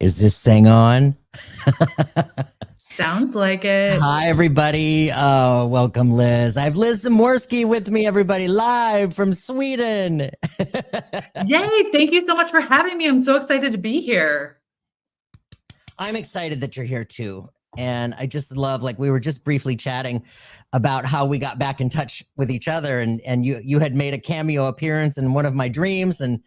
Is this thing on? Sounds like it. Hi, everybody. Welcome, Liz. I have Liz Zamorski with me, everybody, live from Sweden. Yay. Thank you so much for having me. I'm so excited to be here. I'm excited that you're here too. And I just love, like, we were just briefly chatting about how we got back in touch with each other, and you had made a cameo appearance in one of my dreams, and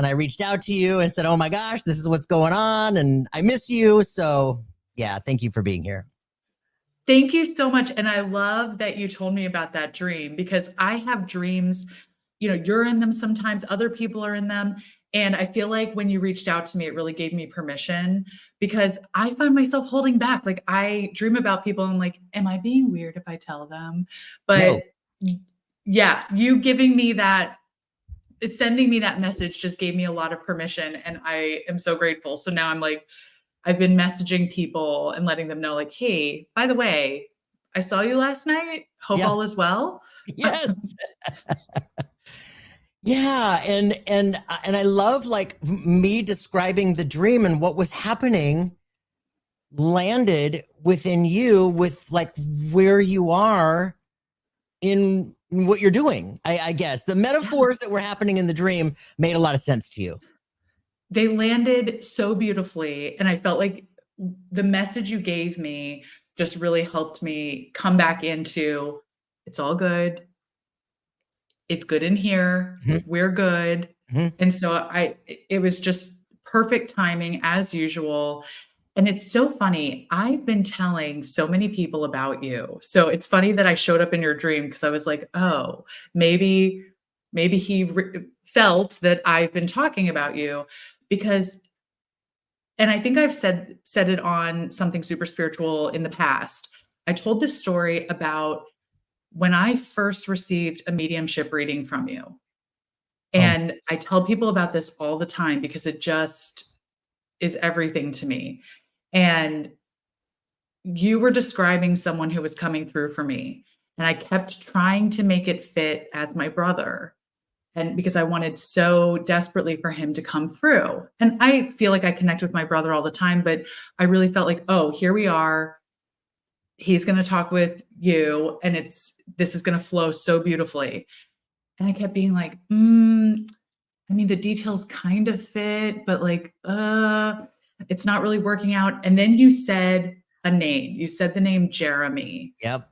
I reached out to you and said, oh my gosh, this is what's going on, and I miss you. So yeah, thank you for being here. Thank you so much. And I love that you told me about that dream, because I have dreams, you're in them sometimes, other people are in them. And I feel like when you reached out to me, it really gave me permission, because I find myself holding back. Like, I dream about people and I'm like, am I being weird if I tell them? But yeah, you giving me that, sending me that message just gave me a lot of permission, and I am so grateful. So now I'm like, I've been messaging people and letting them know, like, hey, by the way, I saw you last night. Hope all is well. Yes. Yeah. And I love, like, me describing the dream, and what was happening landed within you with, like, where you are in what you're doing. I guess the metaphors that were happening in the dream made a lot of sense to you. They landed so beautifully. And I felt like the message you gave me just really helped me come back into, it's all good. It's good in here. Mm-hmm. We're good. Mm-hmm. And so it was just perfect timing as usual. And it's so funny. I've been telling so many people about you. So it's funny that I showed up in your dream, because I was like, oh, maybe he felt that I've been talking about you, because, and I think I've said it on Something Super Spiritual in the past. I told this story about when I first received a mediumship reading from you. And I tell people about this all the time, because it just is everything to me. And you were describing someone who was coming through for me. And I kept trying to make it fit as my brother. And because I wanted so desperately for him to come through. And I feel like I connect with my brother all the time, but I really felt like, oh, here we are. He's going to talk with you, and this is going to flow so beautifully. And I kept being like, I mean, the details kind of fit, but like, it's not really working out. And then you said a name. You said the name Jeremy. Yep.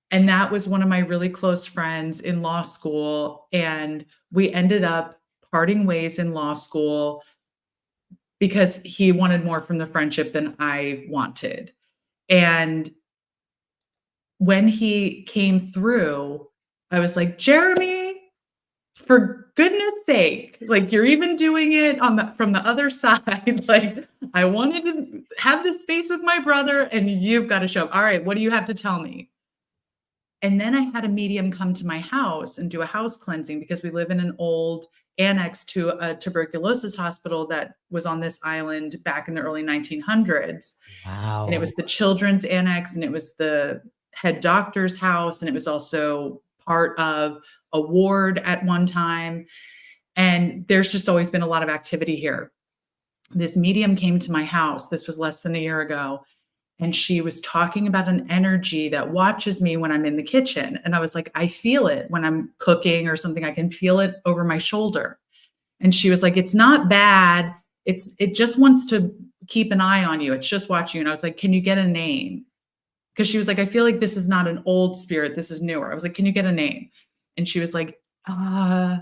And that was one of my really close friends in law school. And we ended up parting ways in law school because he wanted more from the friendship than I wanted. And when he came through, I was like, Jeremy, for goodness sake, like, you're even doing it from the other side. Like, I wanted to have this space with my brother, and you've got to show up. All right, what do you have to tell me? And then I had a medium come to my house and do a house cleansing, because we live in an old annex to a tuberculosis hospital that was on this island back in the early 1900s. Wow. And it was the children's annex, and it was the head doctor's house, and it was also part of a ward at one time. And there's just always been a lot of activity here. This medium came to my house. This was less than a year ago. And she was talking about an energy that watches me when I'm in the kitchen. And I was like, I feel it when I'm cooking or something. I can feel it over my shoulder. And she was like, it's not bad. It just wants to keep an eye on you. It's just watching you. And I was like, can you get a name? Because she was like, I feel like this is not an old spirit. This is newer. I was like, can you get a name? And she was like, I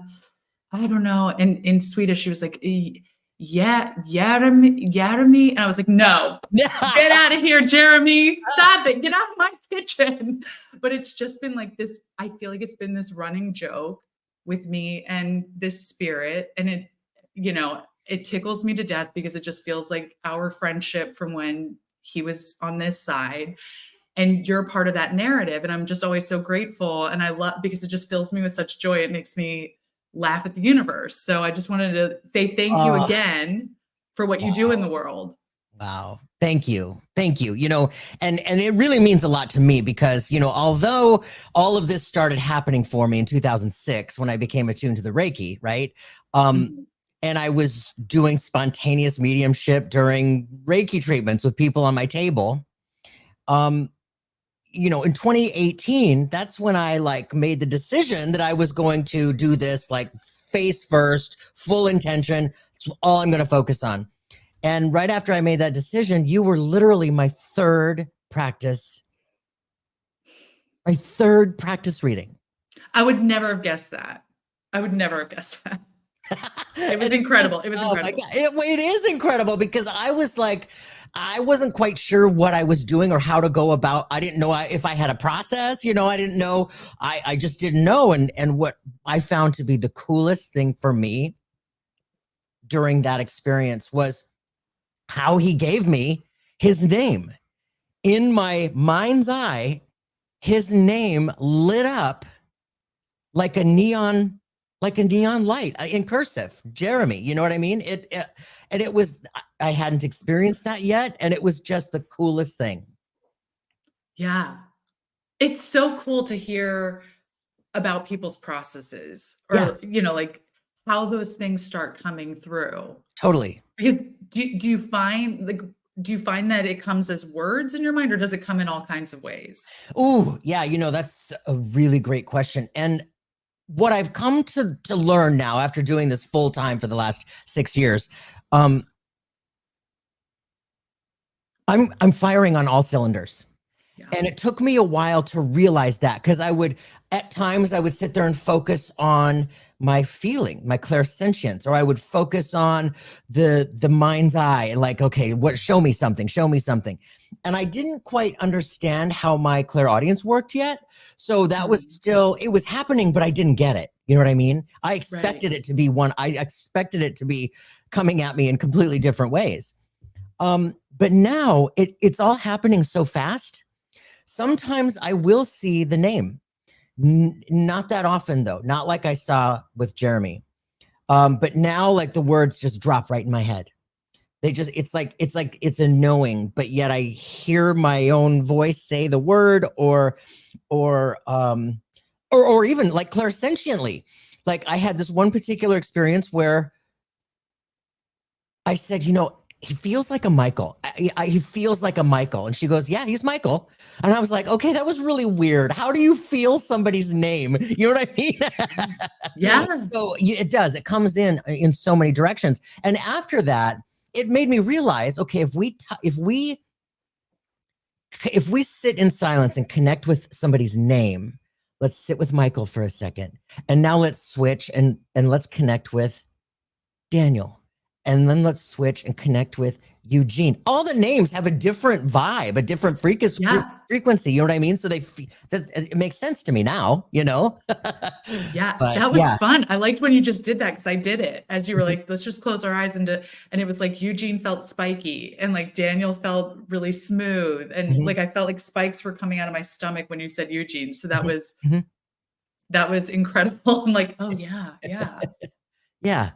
don't know. And in Swedish, she was like, yeah, Jeremy. And I was like, no, get out of here, Jeremy. Stop it. Get out of my kitchen. But it's just been like this. I feel like it's been this running joke with me and this spirit. And it tickles me to death, because it just feels like our friendship from when he was on this side. And you're part of that narrative. And I'm just always so grateful. And I love, because it just fills me with such joy. It makes me laugh at the universe. So I just wanted to say thank you again for what you do in the world. Wow. Thank you. Thank you. And it really means a lot to me, because, although all of this started happening for me in 2006, when I became attuned to the Reiki, right? and I was doing spontaneous mediumship during Reiki treatments with people on my table. In 2018, that's when I like made the decision that I was going to do this like face first, full intention. It's all I'm going to focus on. And right after I made that decision, you were literally my third practice reading. I would never have guessed that. It was incredible. It was incredible. My God. It is incredible because I was like, I wasn't quite sure what I was doing or how to go about. I didn't know if I had a process, I didn't know. I just didn't know. And what I found to be the coolest thing for me during that experience was how he gave me his name. In my mind's eye, his name lit up like a neon light in cursive, Jeremy. You know what I mean? And it was, I hadn't experienced that yet. And it was just the coolest thing. Yeah. It's so cool to hear about people's processes or, like how those things start coming through. Totally. Because do you find that it comes as words in your mind, or does it come in all kinds of ways? Ooh, yeah. That's a really great question. And what I've come to learn now after doing this full time for the last 6 years, I'm firing on all cylinders. Yeah. And it took me a while to realize that, because at times I would sit there and focus on my feeling, my clairsentience, or I would focus on the mind's eye and like, okay, show me something. And I didn't quite understand how my clairaudience worked yet. So that was it was happening, but I didn't get it. You know what I mean? I expected it to be I expected it to be coming at me in completely different ways. But now it's all happening so fast. Sometimes I will see the name. Not that often though, not like I saw with Jeremy. But now like the words just drop right in my head. It's like it's a knowing, but yet I hear my own voice say the word or even like clairsentiently. Like I had this one particular experience where I said, he feels like a Michael. He feels like a Michael. And she goes, yeah, he's Michael. And I was like, okay, that was really weird. How do you feel somebody's name? You know what I mean? Yeah. So it does. It comes in so many directions. And after that, it made me realize, okay, if we sit in silence and connect with somebody's name, let's sit with Michael for a second. And now let's switch and let's connect with Daniel. And then let's switch and connect with Eugene. All the names have a different vibe, a different frequency. You know what I mean? So it makes sense to me now, Yeah, but, that was fun. I liked when you just did that, because I did it as you were like, let's just close our eyes and it was like Eugene felt spiky and like Daniel felt really smooth. And like, I felt like spikes were coming out of my stomach when you said Eugene. So that was, that was incredible. I'm like, oh yeah. Yeah. Yeah.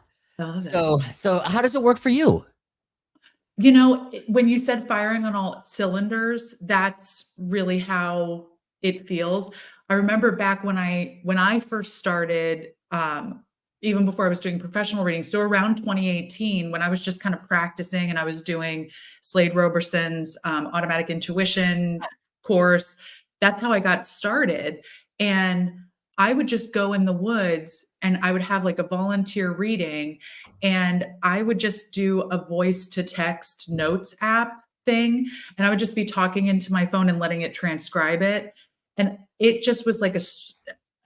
So how does it work for you? When you said firing on all cylinders, that's really how it feels. I remember back when I first started, even before I was doing professional reading, so around 2018, when I was just kind of practicing and I was doing Slade Roberson's automatic intuition course, that's how I got started. And I would just go in the woods and I would have like a volunteer reading, and I would just do a voice to text notes app thing. And I would just be talking into my phone and letting it transcribe it. And it just was like a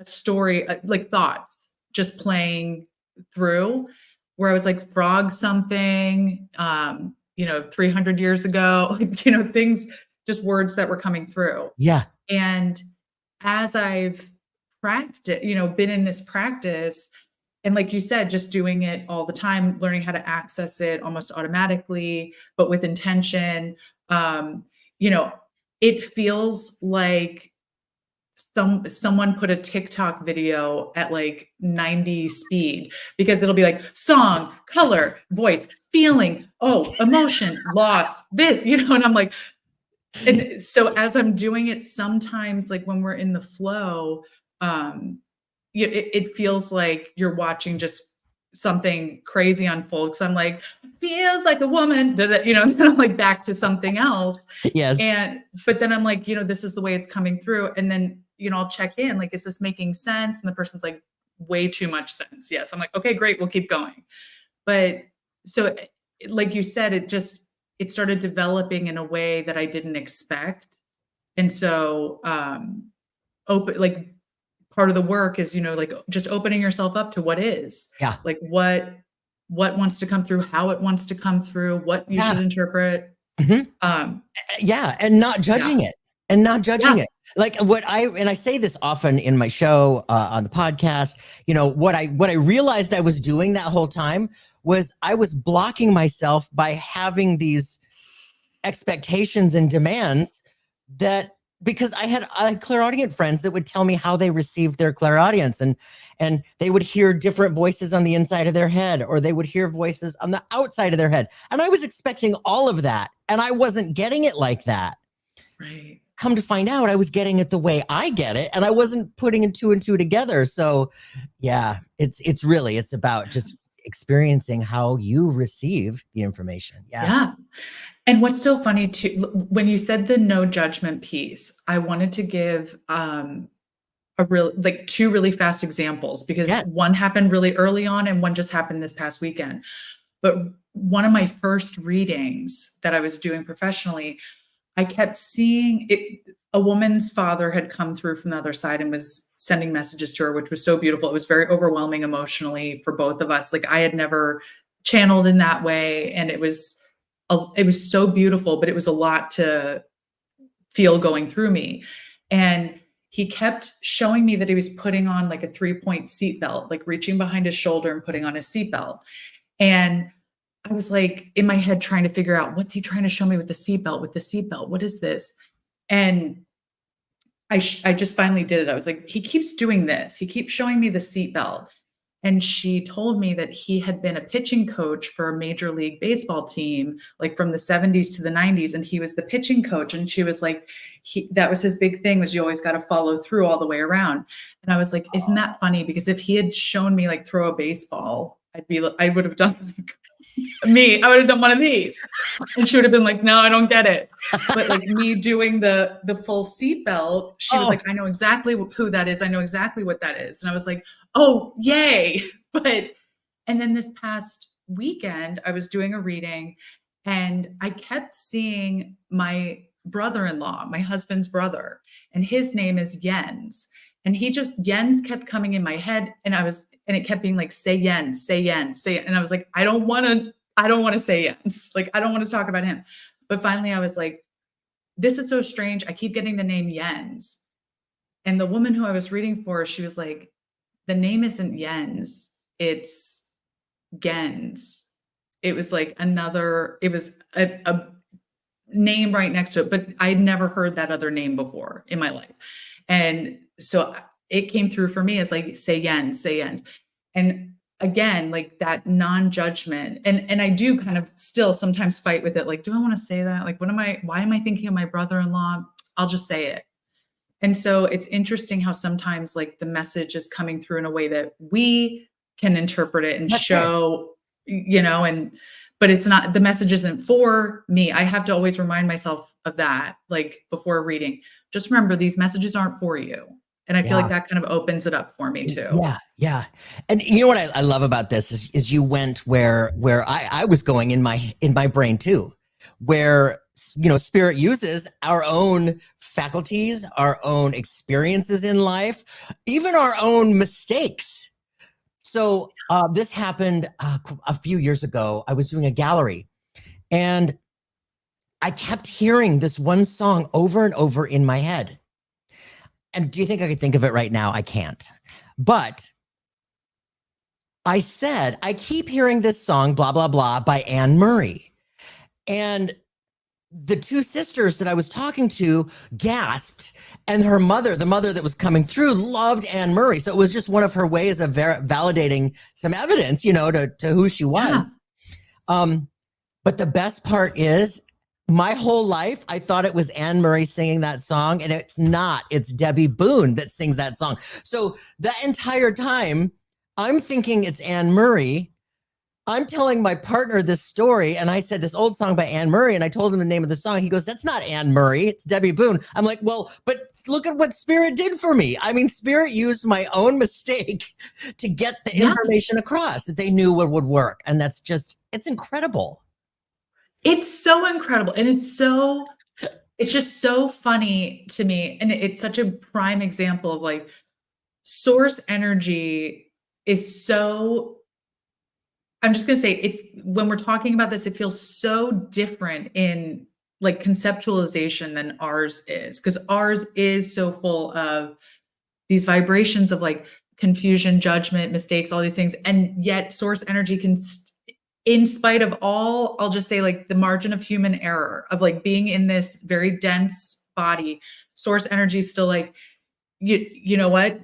story, like thoughts just playing through, where I was like, frog something, 300 years ago, things, just words that were coming through. Yeah. And as I've practice, been in this practice, and like you said, just doing it all the time, learning how to access it almost automatically, but with intention, it feels like someone put a TikTok video at like 90 speed, because it'll be like song, color, voice, feeling, emotion, loss, this, and I'm like, and so as I'm doing it, sometimes like when we're in the flow, it feels like you're watching just something crazy unfolds. So I'm like, feels like a woman, you know, and I'm like back to something else. Yes. But then I'm like, you know, this is the way it's coming through. And then, you know, I'll check in, like, is this making sense? And the person's like, way too much sense. Yes. I'm like, okay, great. We'll keep going. But so like you said, it started developing in a way that I didn't expect. And so, like part of the work is, you know, like just opening yourself up to what is, Yeah. like what wants to come through, how it wants to come through, what you should interpret. Yeah. And not judging it. And not judging it. Like I say this often in my show, on the podcast, you know, what I realized I was doing that whole time was I was blocking myself by having these expectations and demands that, because I had clairaudient friends that would tell me how they received their clairaudience, and they would hear different voices on the inside of their head, or they would hear voices on the outside of their head. And I was expecting all of that, and I wasn't getting it like that. Right. Come to find out, I was getting it the way I get it, and I wasn't putting two and two together. So yeah, it's about just experiencing how you receive the information. Yeah. And what's so funny too, when you said the no judgment piece, I wanted to give two really fast examples, because one happened really early on and one just happened this past weekend. But one of my first readings that I was doing professionally, I kept seeing it. A woman's father had come through from the other side and was sending messages to her, which was so beautiful. It was very overwhelming emotionally for both of us. Like, I had never channeled in that way. And it was so beautiful, but it was a lot to feel going through me. And he kept showing me that he was putting on like a 3-point seatbelt, like reaching behind his shoulder and putting on his seatbelt. And I was like in my head trying to figure out, what's he trying to show me with the seatbelt? What is this? And I just finally did it. I was like, he keeps doing this. He keeps showing me the seatbelt. And she told me that he had been a pitching coach for a Major League Baseball team, like from the 70s to the 90s. And he was the pitching coach. And she was like, that was his big thing, was you always got to follow through all the way around. And I was like, isn't that funny? Because if he had shown me like throw a baseball, I would have done like I would have done one of these. And she would have been like, no, I don't get it. But like me doing the full seatbelt, she was like, I know exactly who that is. I know exactly what that is. And I was like, oh, yay. And then this past weekend, I was doing a reading and I kept seeing my brother-in-law, my husband's brother, and his name is Jens. And Jens kept coming in my head, and it kept being like, say Jens, say Jens, say it. And I was like, I don't want to say Jens. Like, I don't want to talk about him. But finally I was like, this is so strange. I keep getting the name Jens. And the woman who I was reading for, she was like, the name isn't Jens, it's Gens. It was like it was a name right next to it, but I'd never heard that other name before in my life. And so it came through for me as like, say Jens, say Jens. And again, like that non-judgment. And I do kind of still sometimes fight with it. Like, do I want to say that? Like, why am I thinking of my brother-in-law? I'll just say it. And so it's interesting how sometimes like the message is coming through in a way that we can interpret it and show, you know, but it's not, the message isn't for me. I have to always remind myself of that, like before reading, just remember these messages aren't for you. And I feel like that kind of opens it up for me too. Yeah. And you know what I love about this is you went where I was going in my brain too, where, you know, spirit uses our own faculties, our own experiences in life, even our own mistakes. So this happened a few years ago. I was doing a gallery and I kept hearing this one song over and over in my head. And do you think I could think of it right now? I can't. But I said, I keep hearing this song, blah, blah, blah, by Anne Murray. And the two sisters that I was talking to gasped, and her mother, the mother that was coming through, loved Anne Murray. So it was just one of her ways of validating some evidence, you know, to who she was. Yeah. But the best part is, my whole life, I thought it was Anne Murray singing that song, and it's not. It's Debbie Boone that sings that song. So that entire time, I'm thinking it's Anne Murray. I'm telling my partner this story, and I said this old song by Anne Murray, and I told him the name of the song. He goes, "That's not Anne Murray, it's Debbie Boone." I'm like, "Well, but look at what Spirit did for me." I mean, Spirit used my own mistake to get the information across that they knew what would work, and that's just, it's incredible. It's so incredible, and it's just so funny to me, and it's such a prime example of like source energy is so, I'm just going to say it, when we're talking about this, it feels so different in like conceptualization than ours is, because ours is so full of these vibrations of like confusion, judgment, mistakes, all these things. And yet source energy can, in spite of all, I'll just say like the margin of human error of like being in this very dense body, source energy is still like, you know what?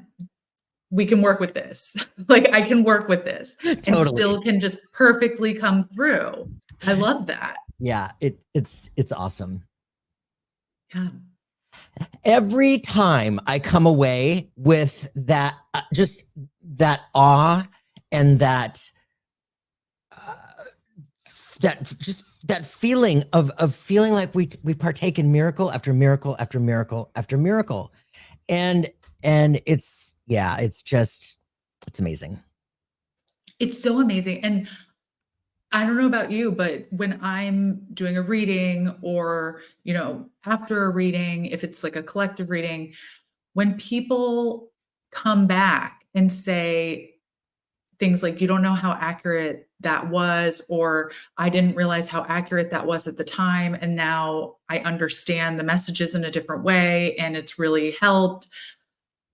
We can work with this. Like I can work with this and still can just perfectly come through. I love that. Yeah, it's awesome. Yeah. Every time I come away with that, just that awe and that that feeling of feeling like we partake in miracle after miracle after miracle after miracle, and it's, yeah, it's just, it's amazing. It's so amazing. And I don't know about you, but when I'm doing a reading or, you know, after a reading, if it's like a collective reading, when people come back and say things like, you don't know how accurate that was, or I didn't realize how accurate that was at the time, and now I understand the messages in a different way and it's really helped,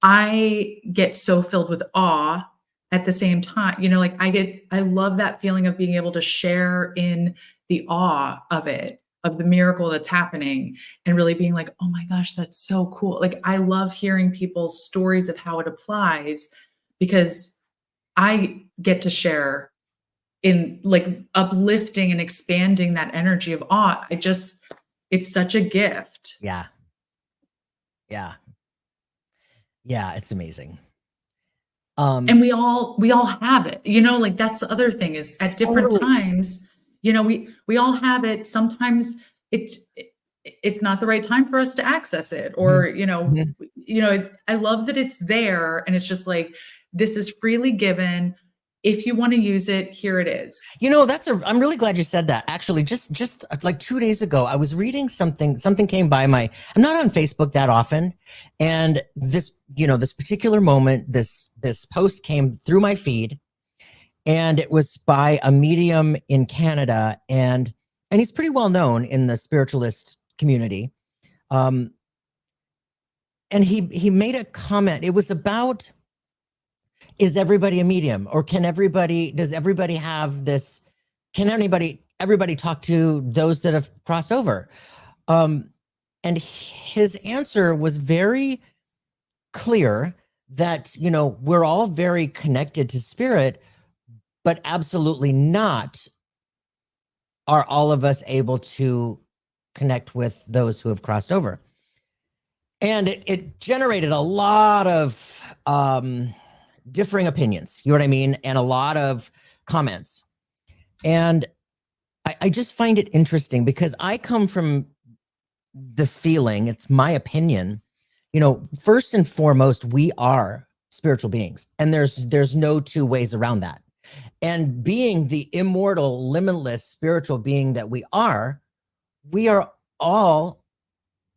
I get so filled with awe at the same time. You know, like I love that feeling of being able to share in the awe of it, of the miracle that's happening, and really being like, oh my gosh, that's so cool. Like I love hearing people's stories of how it applies, because I get to share in like uplifting and expanding that energy of awe. It's such a gift. Yeah. Yeah. Yeah, it's amazing. And we all have it, you know, like that's the other thing is at different times, you know, we all have it. Sometimes it's not the right time for us to access it, or, you know, I love that it's there and it's just like, this is freely given. If you want to use it, here it is. You know, I'm really glad you said that. Actually, just like 2 days ago, I was reading something came by I'm not on Facebook that often. And this, you know, this particular moment, this post came through my feed, and it was by a medium in Canada, and he's pretty well known in the spiritualist community. And he made a comment. It was about, is everybody a medium, or does everybody have this, can everybody talk to those that have crossed over? And his answer was very clear that, you know, we're all very connected to spirit, but absolutely not are all of us able to connect with those who have crossed over. And it generated a lot of differing opinions, you know what I mean? And a lot of comments. And I just find it interesting because I come from the feeling, it's my opinion, you know, first and foremost, we are spiritual beings, and there's no two ways around that. And being the immortal, limitless spiritual being that we are all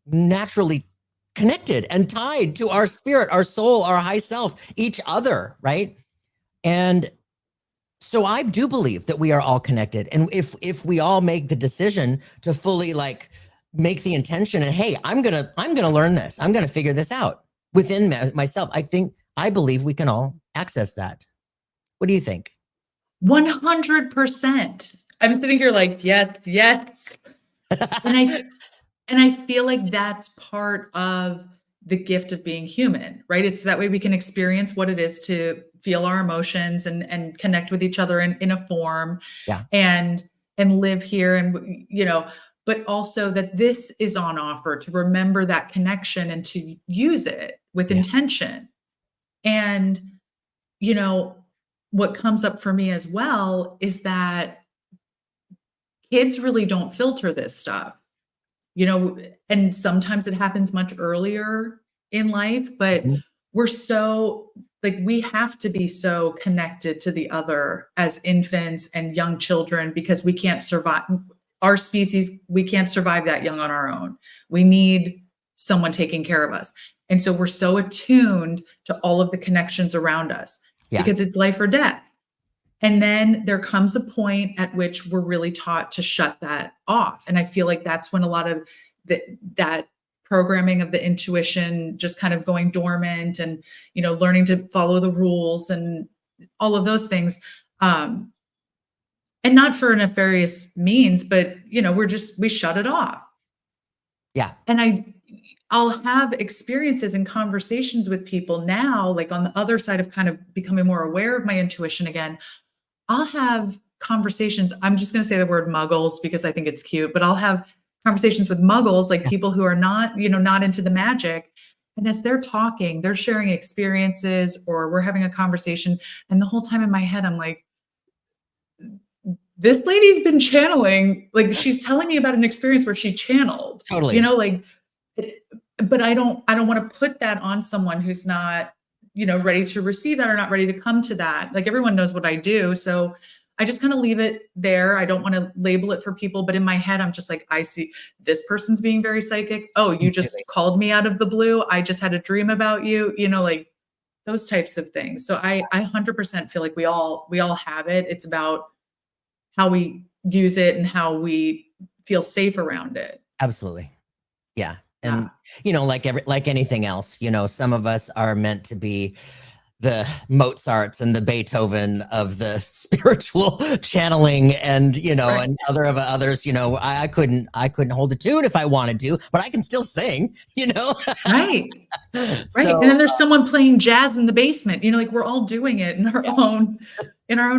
naturally connected and tied to our spirit, our soul, our high self, each other, right? And so I do believe that we are all connected. And if we all make the decision to fully like make the intention and, hey, I'm gonna learn this, I'm gonna figure this out within myself, I believe we can all access that. What do you think? 100%. I'm sitting here like, yes. And I feel like that's part of the gift of being human, right? It's that way we can experience what it is to feel our emotions and connect with each other in a form, and live here, and, you know, but also that this is on offer to remember that connection and to use it with intention. And, you know, what comes up for me as well is that kids really don't filter this stuff, and sometimes it happens much earlier in life, but Mhm. we're so like we have to be so connected to the other as infants and young children because we can't survive our species, we can't survive that young on our own. We need someone taking care of us. And so we're so attuned to all of the connections around us Yeah. because it's life or death. And then there comes a point at which we're really taught to shut that off. And I feel like that's when a lot of that programming of the intuition just kind of going dormant and, learning to follow the rules and all of those things. And not for nefarious means, but, we shut it off. Yeah. And I'll have experiences and conversations with people now, like on the other side of kind of becoming more aware of my intuition again. I'll have conversations. I'm just going to say the word muggles because I think it's cute, but I'll have conversations with muggles, like Yeah. people who are not, not into the magic. And as they're talking, they're sharing experiences or we're having a conversation. And the whole time in my head, I'm like, this lady's been channeling, like she's telling me about an experience where she channeled, Totally. but I don't want to put that on someone who's not, ready to receive that or not ready to come to that. Like everyone knows what I do. So I just kind of leave it there. I don't want to label it for people, but in my head, I'm just like, I see this person's being very psychic. Oh, you just called me out of the blue. I just had a dream about you, like those types of things. So I 100% feel like we all have it. It's about how we use it and how we feel safe around it. Absolutely. Yeah. And, like anything else, some of us are meant to be the Mozarts and the Beethoven of the spiritual channeling and, Right. and others, I couldn't hold a tune if I wanted to, but I can still sing, Right. Right. So, And then there's someone playing jazz in the basement, like we're all doing it in our own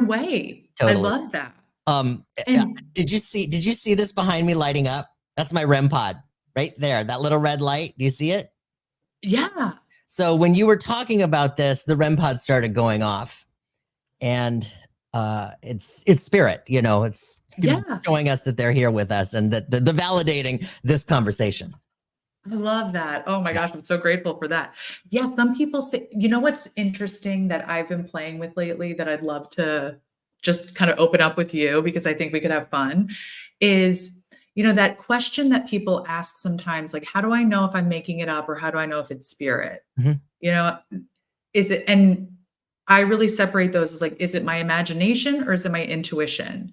way. Totally. I love that. And did you see this behind me lighting up? That's my REM pod right there. That little red light. Do you see it? Yeah. So when you were talking about this, the REM pod started going off, and it's spirit. It's showing us that they're here with us, and that the validating this conversation. I love that. Oh my gosh, I'm so grateful for that. Yeah, some people say, what's interesting that I've been playing with lately that I'd love to just kind of open up with you because I think we could have fun is, that question that people ask sometimes, like, how do I know if I'm making it up or how do I know if it's spirit? Mm-hmm. Is it, and I really separate those as like, is it my imagination or is it my intuition?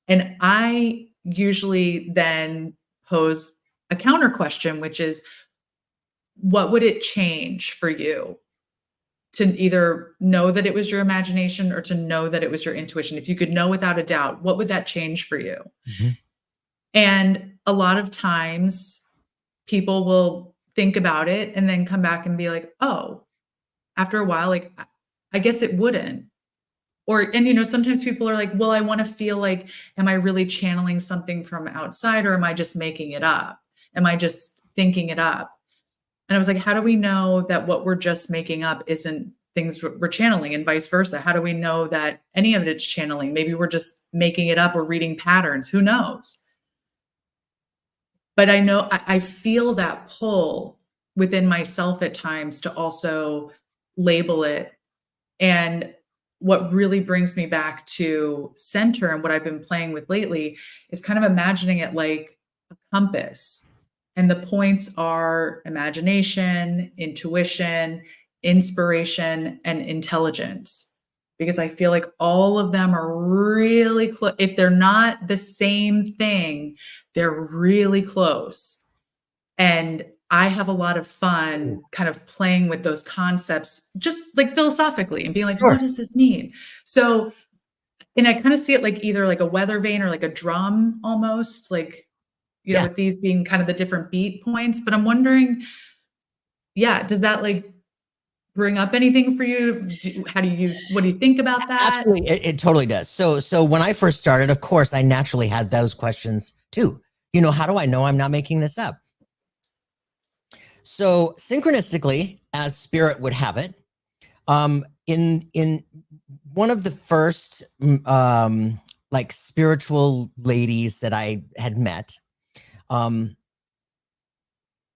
And I usually then pose a counter question, which is, what would it change for you to either know that it was your imagination or to know that it was your intuition? If you could know without a doubt, what would that change for you? Mm-hmm. And a lot of times people will think about it and then come back and be like, oh, after a while, like, I guess it wouldn't. And sometimes people are like, well, I want to feel like, am I really channeling something from outside or am I just making it up? Am I just thinking it up? And I was like, how do we know that what we're just making up isn't things we're channeling and vice versa? How do we know that any of it's channeling? Maybe we're just making it up or reading patterns. Who knows? But I know I feel that pull within myself at times to also label it. And what really brings me back to center and what I've been playing with lately is kind of imagining it like a compass. And the points are imagination, intuition, inspiration, and intelligence. Because I feel like all of them are really close. If they're not the same thing, they're really close. And I have a lot of fun kind of playing with those concepts, just like philosophically and being like, Sure. what does this mean? So, and I kind of see it like either like a weather vane or like a drum almost, like, with these being kind of the different beat points. But I'm wondering, does that like bring up anything for you? What do you think about that? Actually, it totally does. So when I first started, of course, I naturally had those questions too. How do I know I'm not making this up? So synchronistically, as spirit would have it, in one of the first like spiritual ladies that I had met,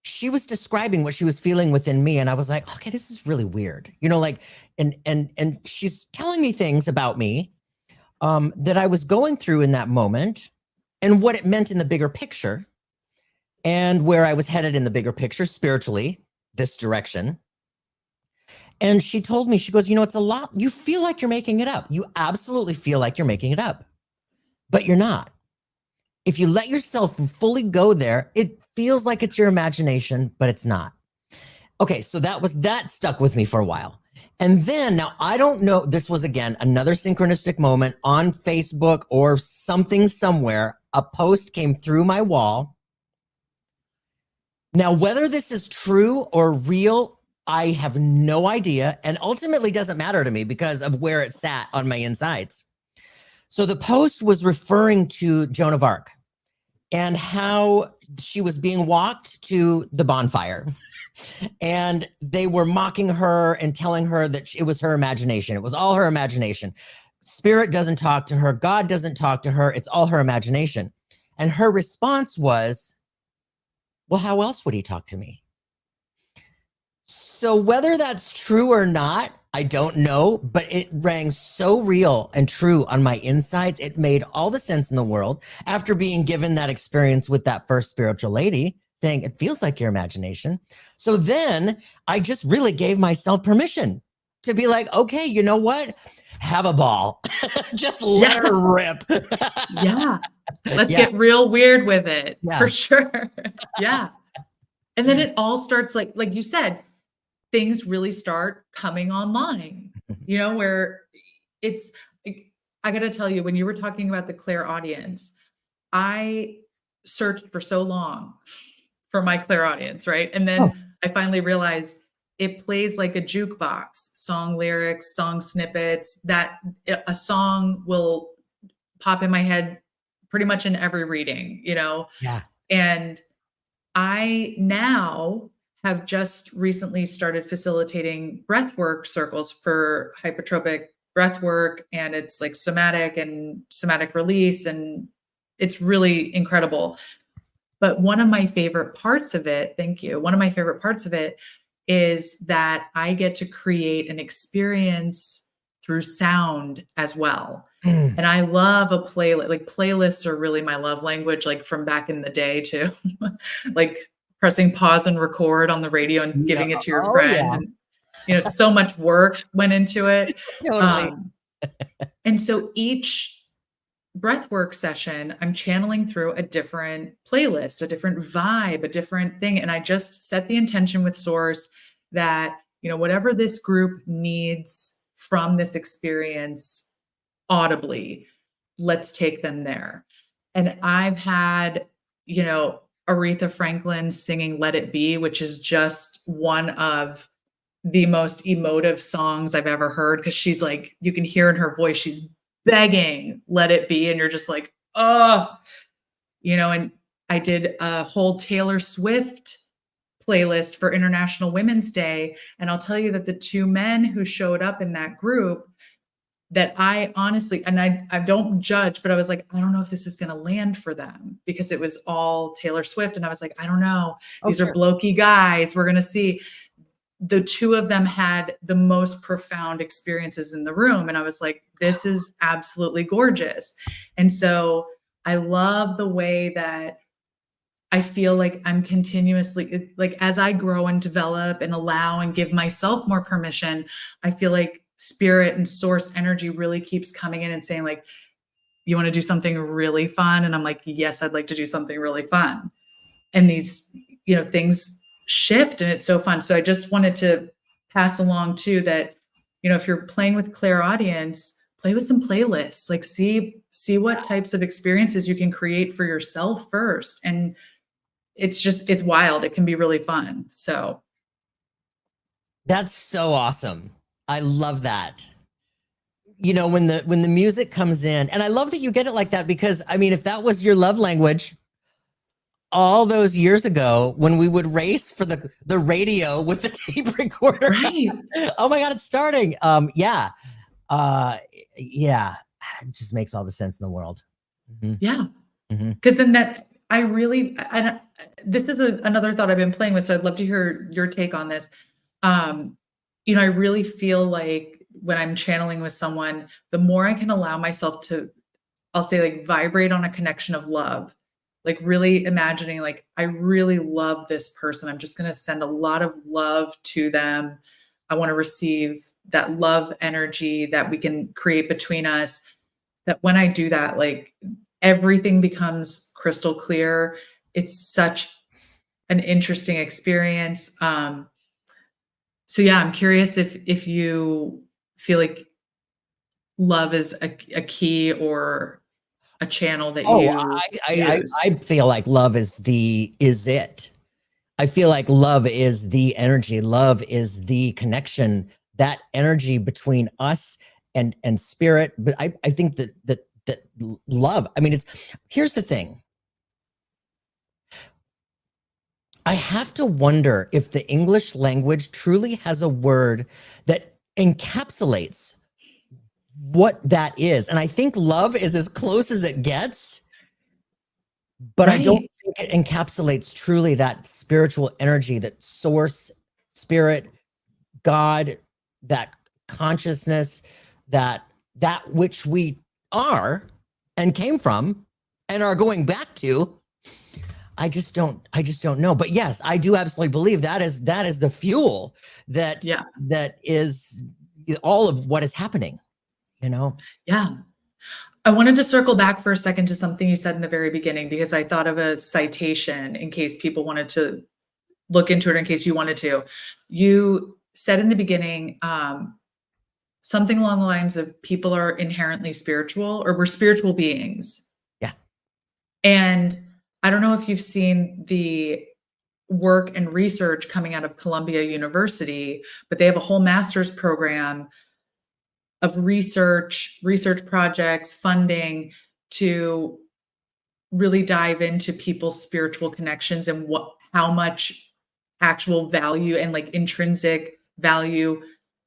she was describing what she was feeling within me, and I was like, okay, this is really weird, you know, like, and she's telling me things about me that I was going through in that moment, and what it meant in the bigger picture, and where I was headed in the bigger picture spiritually, this direction. And she told me, she goes, you know, it's a lot. You feel like you're making it up. You absolutely feel like you're making it up, but you're not. If you let yourself fully go there, it feels like it's your imagination, but it's not. Okay, so that stuck with me for a while. And then now I don't know, this was again another synchronistic moment on Facebook or something somewhere. A post came through my wall. Now, whether this is true or real, I have no idea, and ultimately doesn't matter to me because of where it sat on my insides. So the post was referring to Joan of Arc and how she was being walked to the bonfire, and they were mocking her and telling her that it was her imagination. It was all her imagination. Spirit doesn't talk to her. God doesn't talk to her. It's all her imagination. And her response was, well, how else would he talk to me? So whether that's true or not, I don't know, but it rang so real and true on my insides. It made all the sense in the world after being given that experience with that first spiritual lady saying, it feels like your imagination. So then I just really gave myself permission to be like, okay, you know what? Have a ball. Just let her rip. Yeah. Let's get real weird with it for sure. Yeah. And then it all starts like you said, things really start coming online, you know, where it's, I got to tell you, when you were talking about the clairaudience, I searched for so long for my clairaudience, right? And then I finally realized it plays like a jukebox, song lyrics, song snippets, that a song will pop in my head pretty much in every reading, you know? Yeah. And I now have just recently started facilitating breathwork circles for hypertropic breathwork, and it's like somatic and somatic release, and it's really incredible. But one of my favorite parts of it, thank you. One of my favorite parts of it is that I get to create an experience through sound as well. And I love a playlist. Like playlists are really my love language, like from back in the day too. Like pressing pause and record on the radio and giving it to your friend. And, you know, so much work went into it. Totally. And so each breathwork session, I'm channeling through a different playlist, a different vibe, a different thing. And I just set the intention with Source that, you know, whatever this group needs from this experience audibly, let's take them there. And I've had, you know, Aretha Franklin singing Let It Be, which is just one of the most emotive songs I've ever heard, because she's like, you can hear in her voice, she's begging, let it be. And you're just like, oh, you know, and I did a whole Taylor Swift playlist for International Women's Day. And I'll tell you that the two men who showed up in that group, that I honestly, and I don't judge, but I was like, I don't know if this is going to land for them, because it was all Taylor Swift. And I was like, I don't know. These are blokey guys. We're going to see. The two of them had the most profound experiences in the room. And I was like, this is absolutely gorgeous. And so I love the way that I feel like I'm continuously, like, as I grow and develop and allow and give myself more permission, I feel like spirit and source energy really keeps coming in and saying, like, you want to do something really fun? And I'm like, yes, I'd like to do something really fun. And these, you know, things shift, and it's so fun. So I just wanted to pass along too that, you know, if you're playing with clairaudience, play with some playlists, like see what types of experiences you can create for yourself first. And it's wild. It can be really fun. So that's so awesome. I love that. You know, when the music comes in, and I love that you get it like that, because I mean, if that was your love language, all those years ago when we would race for the radio with the tape recorder. Right. Oh my God, it's starting. Yeah. Yeah. It just makes all the sense in the world. Mhm. Yeah. Mhm. Because then this is another thought I've been playing with, so I'd love to hear your take on this. I really feel like when I'm channeling with someone, the more I can allow myself to, I'll say, like, vibrate on a connection of love, like really imagining, like, I really love this person. I'm just going to send a lot of love to them. I want to receive that love energy that we can create between us. That when I do that, like, everything becomes crystal clear. It's such an interesting experience. So yeah, I'm curious if you feel like love is a key or a channel that Oh, you I use. I feel like love is it. I feel like love is the energy. Love is the connection. That energy between us and spirit. But I think that love. I mean, here's the thing. I have to wonder if the English language truly has a word that encapsulates what that is. And I think love is as close as it gets, but I don't Right. think it encapsulates truly that spiritual energy, that source, spirit, God, that consciousness, that which we are and came from and are going back to. I just don't know. But yes, I do absolutely believe that is the fuel that Yeah. that is all of what is happening, Yeah. I wanted to circle back for a second to something you said in the very beginning, because I thought of a citation in case people wanted to look into it, in case you wanted to. You said in the beginning, something along the lines of people are inherently spiritual, or we're spiritual beings. Yeah. And I don't know if you've seen the work and research coming out of Columbia University, but they have a whole master's program of research projects, funding to really dive into people's spiritual connections and how much actual value and, like, intrinsic value,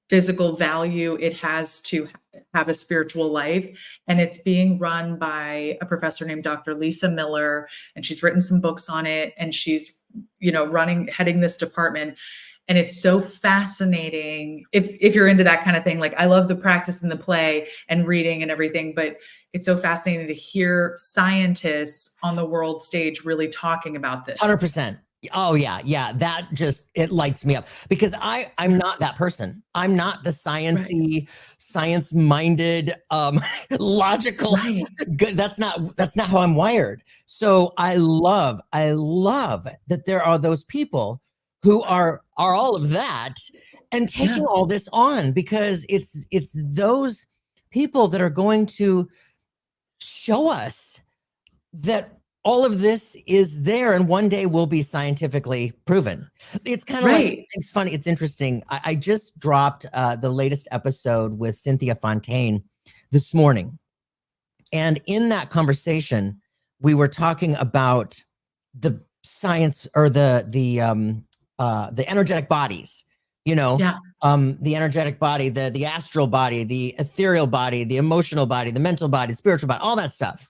physical value it has to have a spiritual life. And it's being run by a professor named Dr. Lisa Miller, and she's written some books on it, and she's, heading this department. And it's so fascinating if you're into that kind of thing. Like, I love the practice and the play and reading and everything, but it's so fascinating to hear scientists on the world stage really talking about this. 100%. Oh yeah, yeah. That just, it lights me up, because I'm not that person. I'm not the sciencey, science-minded, logical. Right. Good. That's not how I'm wired. So I love that there are those people who are all of that and taking all this on, because it's those people that are going to show us that all of this is there and one day will be scientifically proven. It's kind of like, it's funny, it's interesting. I just dropped the latest episode with Cynthia Fontaine this morning. And in that conversation, we were talking about the science, or the energetic bodies, the energetic body, the astral body, the ethereal body, the emotional body, the mental body, the spiritual body, all that stuff,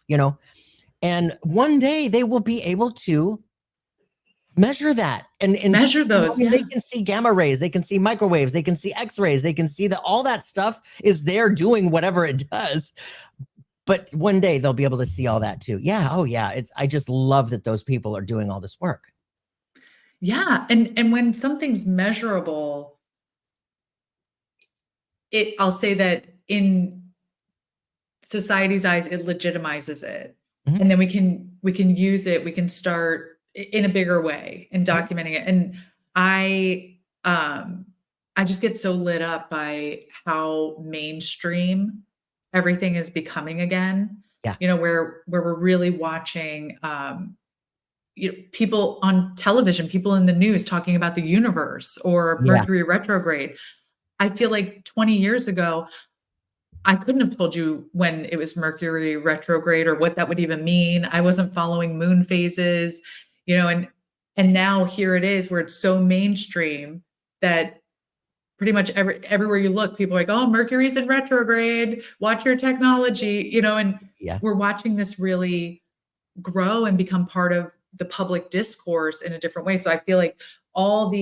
And one day they will be able to measure that and measure those. They can see gamma rays, they can see microwaves, they can see X-rays, they can see that all that stuff is there doing whatever it does. But one day they'll be able to see all that too. Yeah. Oh yeah. I just love that those people are doing all this work. Yeah. And when something's measurable, I'll say that in society's eyes, it legitimizes it. Mhm. And then we can use it. We can start in a bigger way in documenting it. And I just get so lit up by how mainstream everything is becoming again. Yeah. Where we're really watching people on television, people in the news talking about the universe or Mercury retrograde. I feel like 20 years ago, I couldn't have told you when it was Mercury retrograde or what that would even mean. I wasn't following moon phases. and now here it is where it's so mainstream that pretty much everywhere you look, people are like, oh, Mercury's in retrograde, watch your technology, and Yeah. we're watching this really grow and become part of the public discourse in a different way. So I feel like all of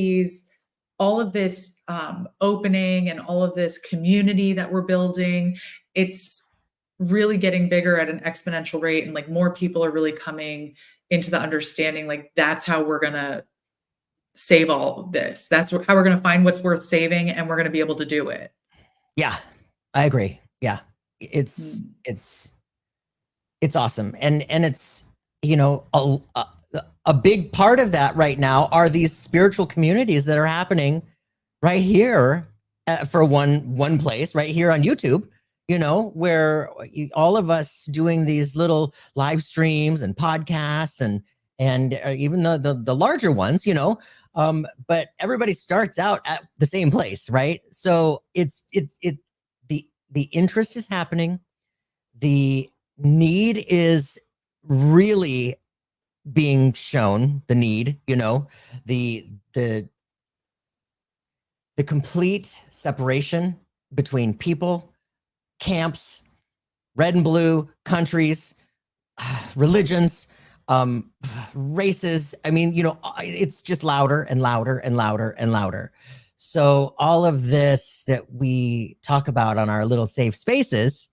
this opening and all of this community that we're building, it's really getting bigger at an exponential rate. And like more people are really coming into the understanding, like that's how we're going to save all of this. That's how we're going to find what's worth saving. And we're going to be able to do it. Yeah, I agree. Yeah. It's awesome. And it's, a big part of that right now are these spiritual communities that are happening right here for one place right here on YouTube, where all of us doing these little live streams and podcasts and even the larger ones, but everybody starts out at the same place, right? So the interest is happening. The need is really being shown, the need, the complete separation between people, camps, red and blue, countries, religions, races. I mean, it's just louder and louder and louder and louder. So all of this that we talk about on our little safe spaces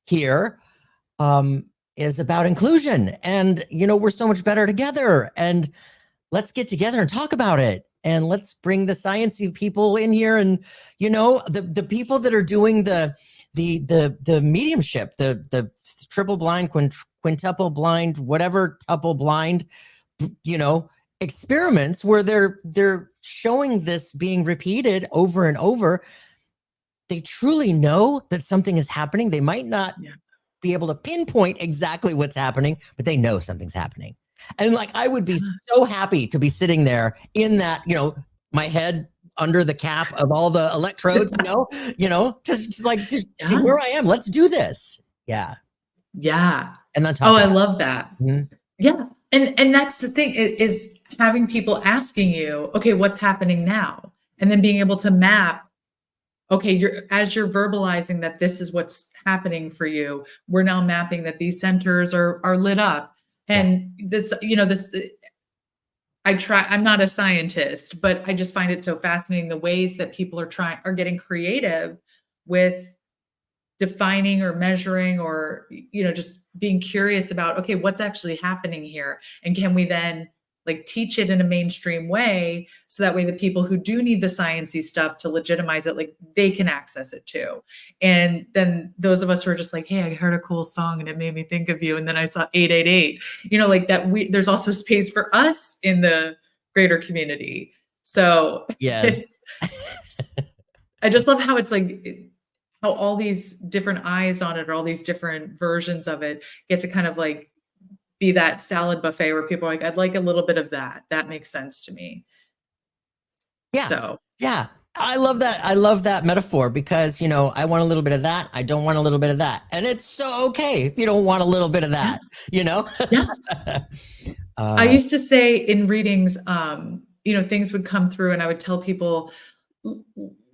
here is about inclusion. And, we're so much better together. And let's get together and talk about it. And let's bring the sciencey people in here. And, the people that are doing the mediumship, the triple blind, quintuple blind, whatever tuple blind, experiments where they're showing this being repeated over and over. They truly know that something is happening. They might not be able to pinpoint exactly what's happening, but they know something's happening. And like, I would be so happy to be sitting there in that, my head under the cap of all the electrodes, just where I am. Let's do this. Yeah. Yeah. And then I love that. Mm-hmm. Yeah. And that's the thing is having people asking you, okay, what's happening now? And then being able to map, okay, as you're verbalizing that this is what's happening for you, we're now mapping that these centers are lit up. And I'm not a scientist, but I just find it so fascinating the ways that people are getting creative with defining or measuring or, just being curious about, okay, what's actually happening here? And can we then like teach it in a mainstream way so that way the people who do need the sciencey stuff to legitimize it, like they can access it too. And then those of us who are just like, hey, I heard a cool song and it made me think of you. And then I saw 888, like that there's also space for us in the greater community. So yes. I just love how it's like, how all these different eyes on it or all these different versions of it get to kind of like be that salad buffet where people are like, I'd like a little bit of that. That makes sense to me. Yeah. So yeah, I love that. I love that metaphor because, I want a little bit of that. I don't want a little bit of that. And it's so okay if you don't want a little bit of that, Yeah. I used to say in readings, things would come through and I would tell people,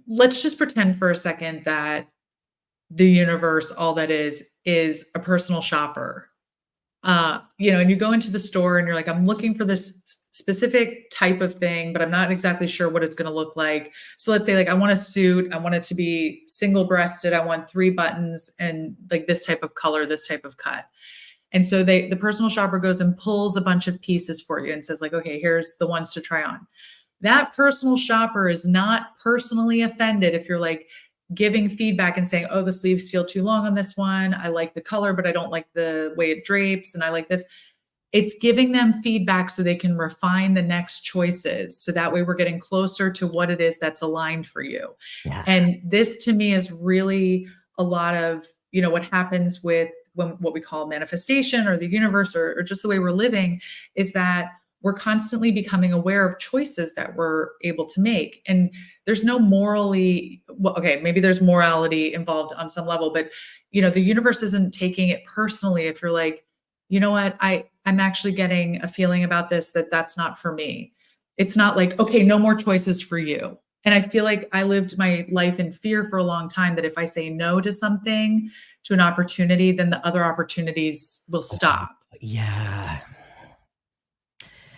let's just pretend for a second that the universe, all that is a personal shopper. And you go into the store and you're like, I'm looking for this specific type of thing, but I'm not exactly sure what it's going to look like. So let's say like, I want a suit. I want it to be single breasted. I want 3 buttons and like this type of color, this type of cut. And so the personal shopper goes and pulls a bunch of pieces for you and says like, okay, here's the ones to try on. That personal shopper is not personally offended if you're like giving feedback and saying, oh, the sleeves feel too long on this one. I like the color, but I don't like the way it drapes. And I like this. It's giving them feedback so they can refine the next choices. So that way we're getting closer to what it is that's aligned for you. Yeah. And this to me is really a lot of, what happens with what we call manifestation or the universe or just the way we're living is that we're constantly becoming aware of choices that we're able to make. And there's no maybe there's morality involved on some level, but the universe isn't taking it personally. If you're like, you know what, I I'm actually getting a feeling about this that's not for me. It's not like, okay, no more choices for you. And I feel like I lived my life in fear for a long time that if I say no to something, to an opportunity, then the other opportunities will stop. Yeah.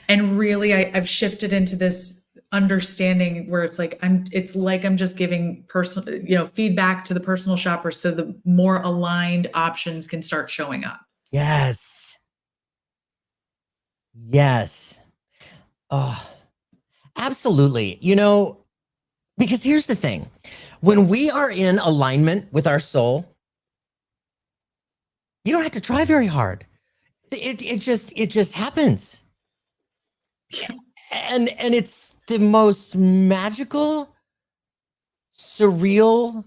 And really, I've shifted into this understanding where it's like I'm just giving personal, feedback to the personal shopper so the more aligned options can start showing up. Yes. Yes. Oh, absolutely. Because here's the thing. When we are in alignment with our soul, you don't have to try very hard. It just happens. Yeah. And it's the most magical, surreal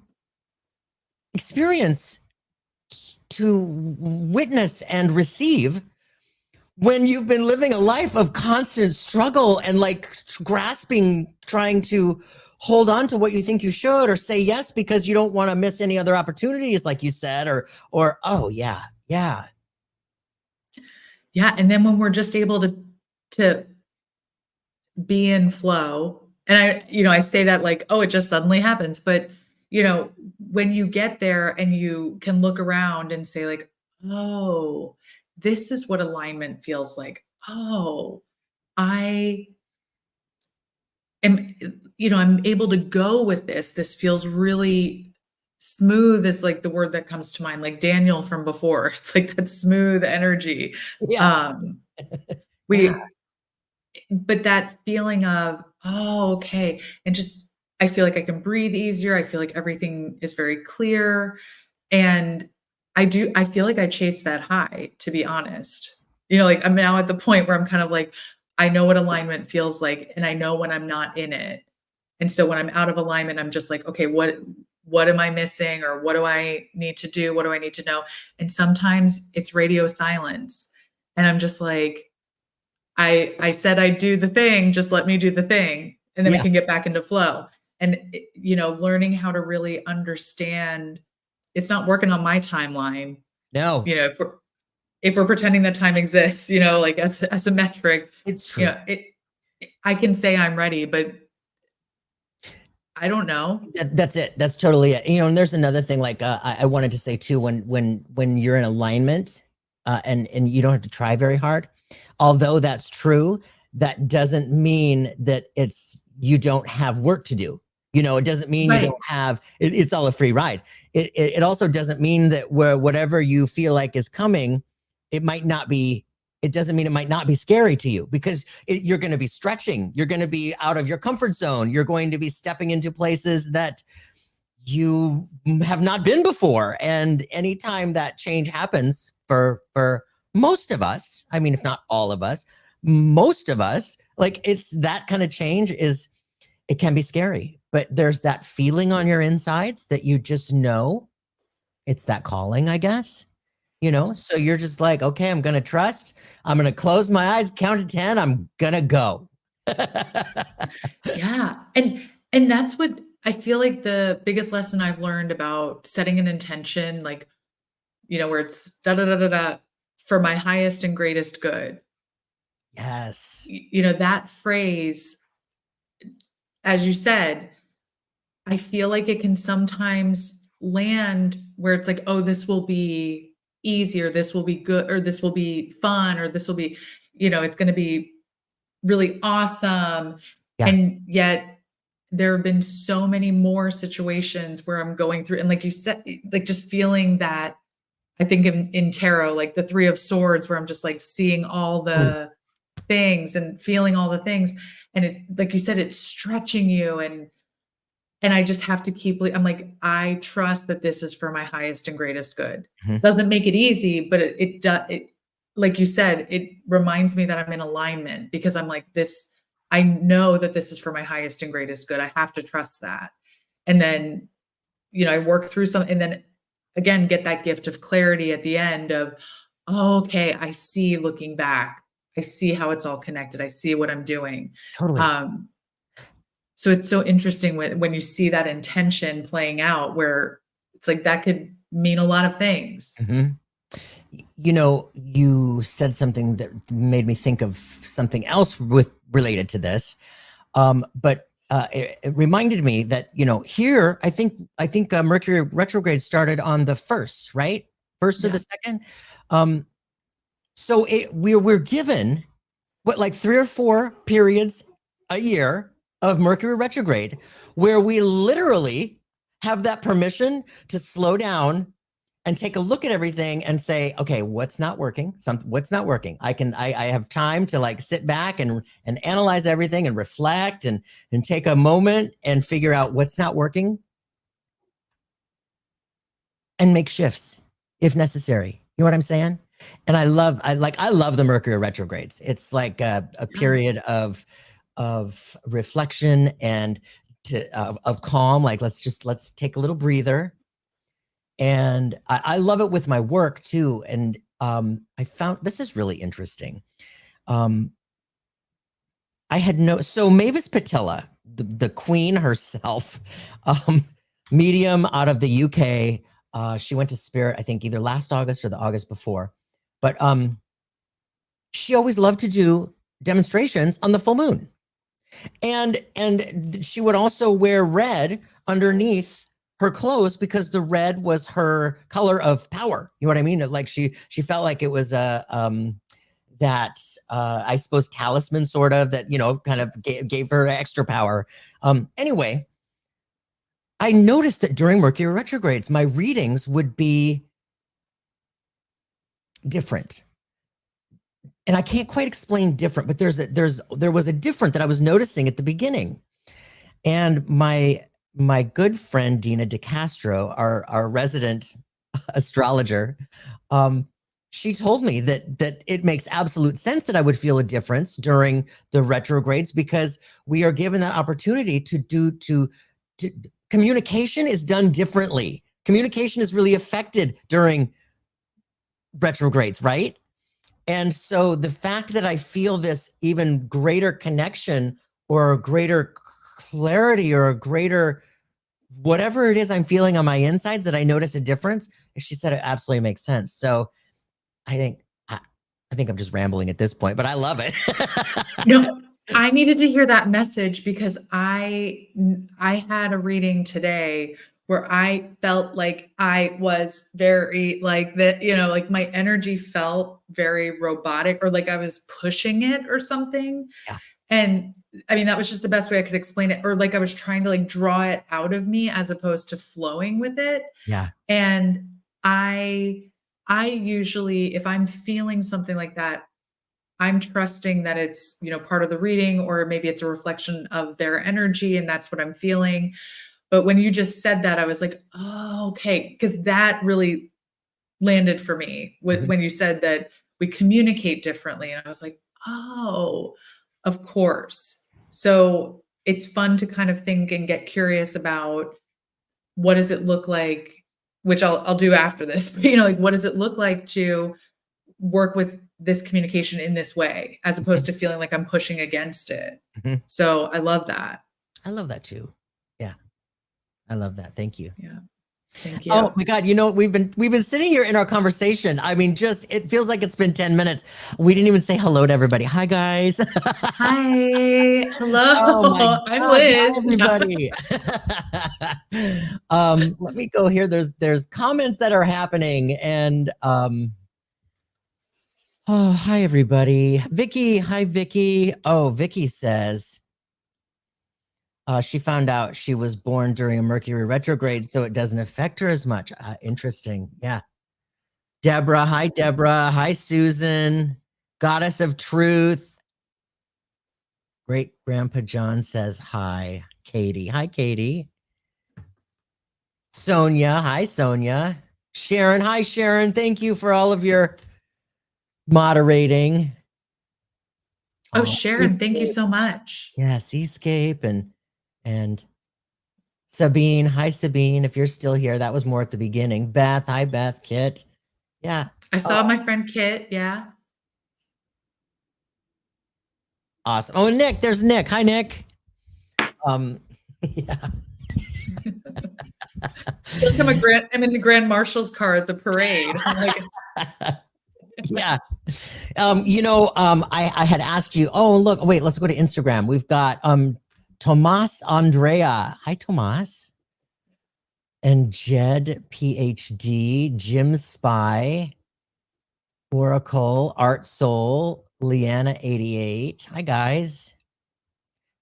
experience to witness and receive when you've been living a life of constant struggle and like grasping, trying to hold on to what you think you should, or say yes because you don't want to miss any other opportunities, like you said, or oh yeah. Yeah. And then when we're just able to be in flow, and I say that like, oh, it just suddenly happens. But, when you get there and you can look around and say like, oh, this is what alignment feels like. Oh, I am, I'm able to go with this. This feels really smooth is like the word that comes to mind, like Daniel from before. It's like that smooth energy. Yeah. Um, Yeah. but that feeling of, oh, okay. And just, I feel like I can breathe easier. I feel like everything is very clear. And I feel like I chase that high, to be honest. Like I'm now at the point where I'm kind of like, I know what alignment feels like, and I know when I'm not in it. And so when I'm out of alignment, I'm just like, okay, what am I missing? Or what do I need to do? What do I need to know? And sometimes it's radio silence. And I'm just like, I said I'd do the thing, just let me do the thing. And then we can get back into flow. And, learning how to really understand it's not working on my timeline. No. If we're pretending that time exists, like as a metric, It's true. I can say I'm ready, but I don't know. That's it. That's totally it. And there's another thing, like I wanted to say too, when you're in alignment, and you don't have to try very hard. Although that's true, that doesn't mean that you don't have work to do. It doesn't mean you don't have it's all a free ride. It also doesn't mean that whatever you feel like is coming, it doesn't mean it might not be scary to you, because you're going to be stretching. You're going to be out of your comfort zone. You're going to be stepping into places that you have not been before. And anytime that change happens for most of us, I mean, if not all of us, most of us, like it's that kind of change it can be scary, but there's that feeling on your insides that you just know it's that calling, I guess. So you're just like, okay, I'm going to trust. I'm going to close my eyes, count to 10. I'm going to go. Yeah. And that's what I feel like the biggest lesson I've learned about setting an intention, like, where it's da da da da da for my highest and greatest good. Yes. That phrase, as you said, I feel like it can sometimes land where it's like, oh, this will be easier, this will be good, or this will be fun, or this will be, it's going to be really awesome. Yeah. And yet there have been so many more situations where I'm going through, and like you said, like just feeling that, I think in tarot, like the 3 of Swords, where I'm just like seeing all the things and feeling all the things. And it, like you said, it's stretching you. And I just have to I'm like, I trust that this is for my highest and greatest good. Mhm. Doesn't make it easy, but it does. Like you said, it reminds me that I'm in alignment, because I'm like this, I know that this is for my highest and greatest good. I have to trust that. And then, I work through something, and then again, get that gift of clarity at the end of, oh, okay, I see, looking back, I see how it's all connected. I see what I'm doing. Totally. So it's so interesting when you see that intention playing out, where it's like that could mean a lot of things. Mm-hmm. you know, you said something that made me think of something else related to this. But it reminded me that, you know, here I think Mercury retrograde started on the 1st, right? First or the 2nd. So we're given what, like 3 or 4 periods a year of Mercury retrograde, where we literally have that permission to slow down and take a look at everything and say, okay, what's not working? What's not working? I have time to like sit back and analyze everything and reflect and take a moment and figure out what's not working and make shifts if necessary. You know what I'm saying? And I love the Mercury retrogrades. It's like a period of reflection and of calm. Like, let's take a little breather. And I love it with my work too. And I found this is really interesting. I had so Mavis Patilla, the queen herself, medium out of the UK. She went to Spirit, I think either last August or the August before. But she always loved to do demonstrations on the full moon. And she would also wear red underneath her clothes because the red was her color of power. You know what I mean? Like she felt like it was I suppose talisman sort of that, you know, kind of gave her extra power. Anyway, I noticed that during Mercury retrogrades, my readings would be different. And I can't quite explain different, but there was a different that I was noticing at the beginning. And my good friend Dina DeCastro, our resident astrologer, she told me that it makes absolute sense that I would feel a difference during the retrogrades because we are given that opportunity to communication is done differently. Communication is really affected during retrogrades, right? And so the fact that I feel this even greater connection or a greater clarity or a greater whatever it is I'm feeling on my insides that I notice a difference, she said it absolutely makes sense. So I think I'm just rambling at this point, but I love it. No, I needed to hear that message because I had a reading today where I felt like I was very like that, you know, like my energy felt very robotic or like I was pushing it or something. Yeah. And I mean, that was just the best way I could explain it. Or like I was trying to like draw it out of me as opposed to flowing with it. Yeah. And I usually, if I'm feeling something like that, I'm trusting that it's, you know, part of the reading, or maybe it's a reflection of their energy and that's what I'm feeling. But when you just said that, I was like, oh, okay. Because that really landed for me when you said that we communicate differently. And I was like, oh, of course. So it's fun to kind of think and get curious about what does it look like, which I'll do after this, but you know, like what does it look like to work with this communication in this way, as opposed to feeling like I'm pushing against it. So I love that. I love that too. Yeah. I love that. Thank you. Yeah. Thank you. Oh my God. You know, we've been sitting here in our conversation. I mean, it feels like it's been 10 minutes. We didn't even say hello to everybody. Hi guys. Hi. Hello. Oh I'm Liz. Hi, everybody. Let me go here. There's comments that are happening and, oh, hi everybody. Vicky. Hi, Vicky. Oh, Vicky says, she found out she was born during a Mercury retrograde, so it doesn't affect her as much. Interesting. Yeah. Deborah. Hi, Deborah. Hi, Susan. Goddess of Truth. Great Grandpa John says hi. Katie. Hi, Katie. Sonia. Hi, Sonia. Sharon. Hi, Sharon. Thank you for all of your moderating. Oh, Sharon, thank you so much. Yeah, Seascape and Sabine. Hi, Sabine. If you're still here, that was more at the beginning. Beth. Hi, Beth. Kit. Yeah. I saw my friend Kit. Yeah. Awesome. Oh, Nick. There's Nick. Hi, Nick. Yeah. I'm in the Grand Marshal's car at the parade. I'm like, Yeah. I had asked you, oh, look, wait, let's go to Instagram. We've got Tomas Andrea. Hi, Tomas. And Jed, PhD, Jim Spy, Oracle, Art Soul, Leanna 88. Hi, guys.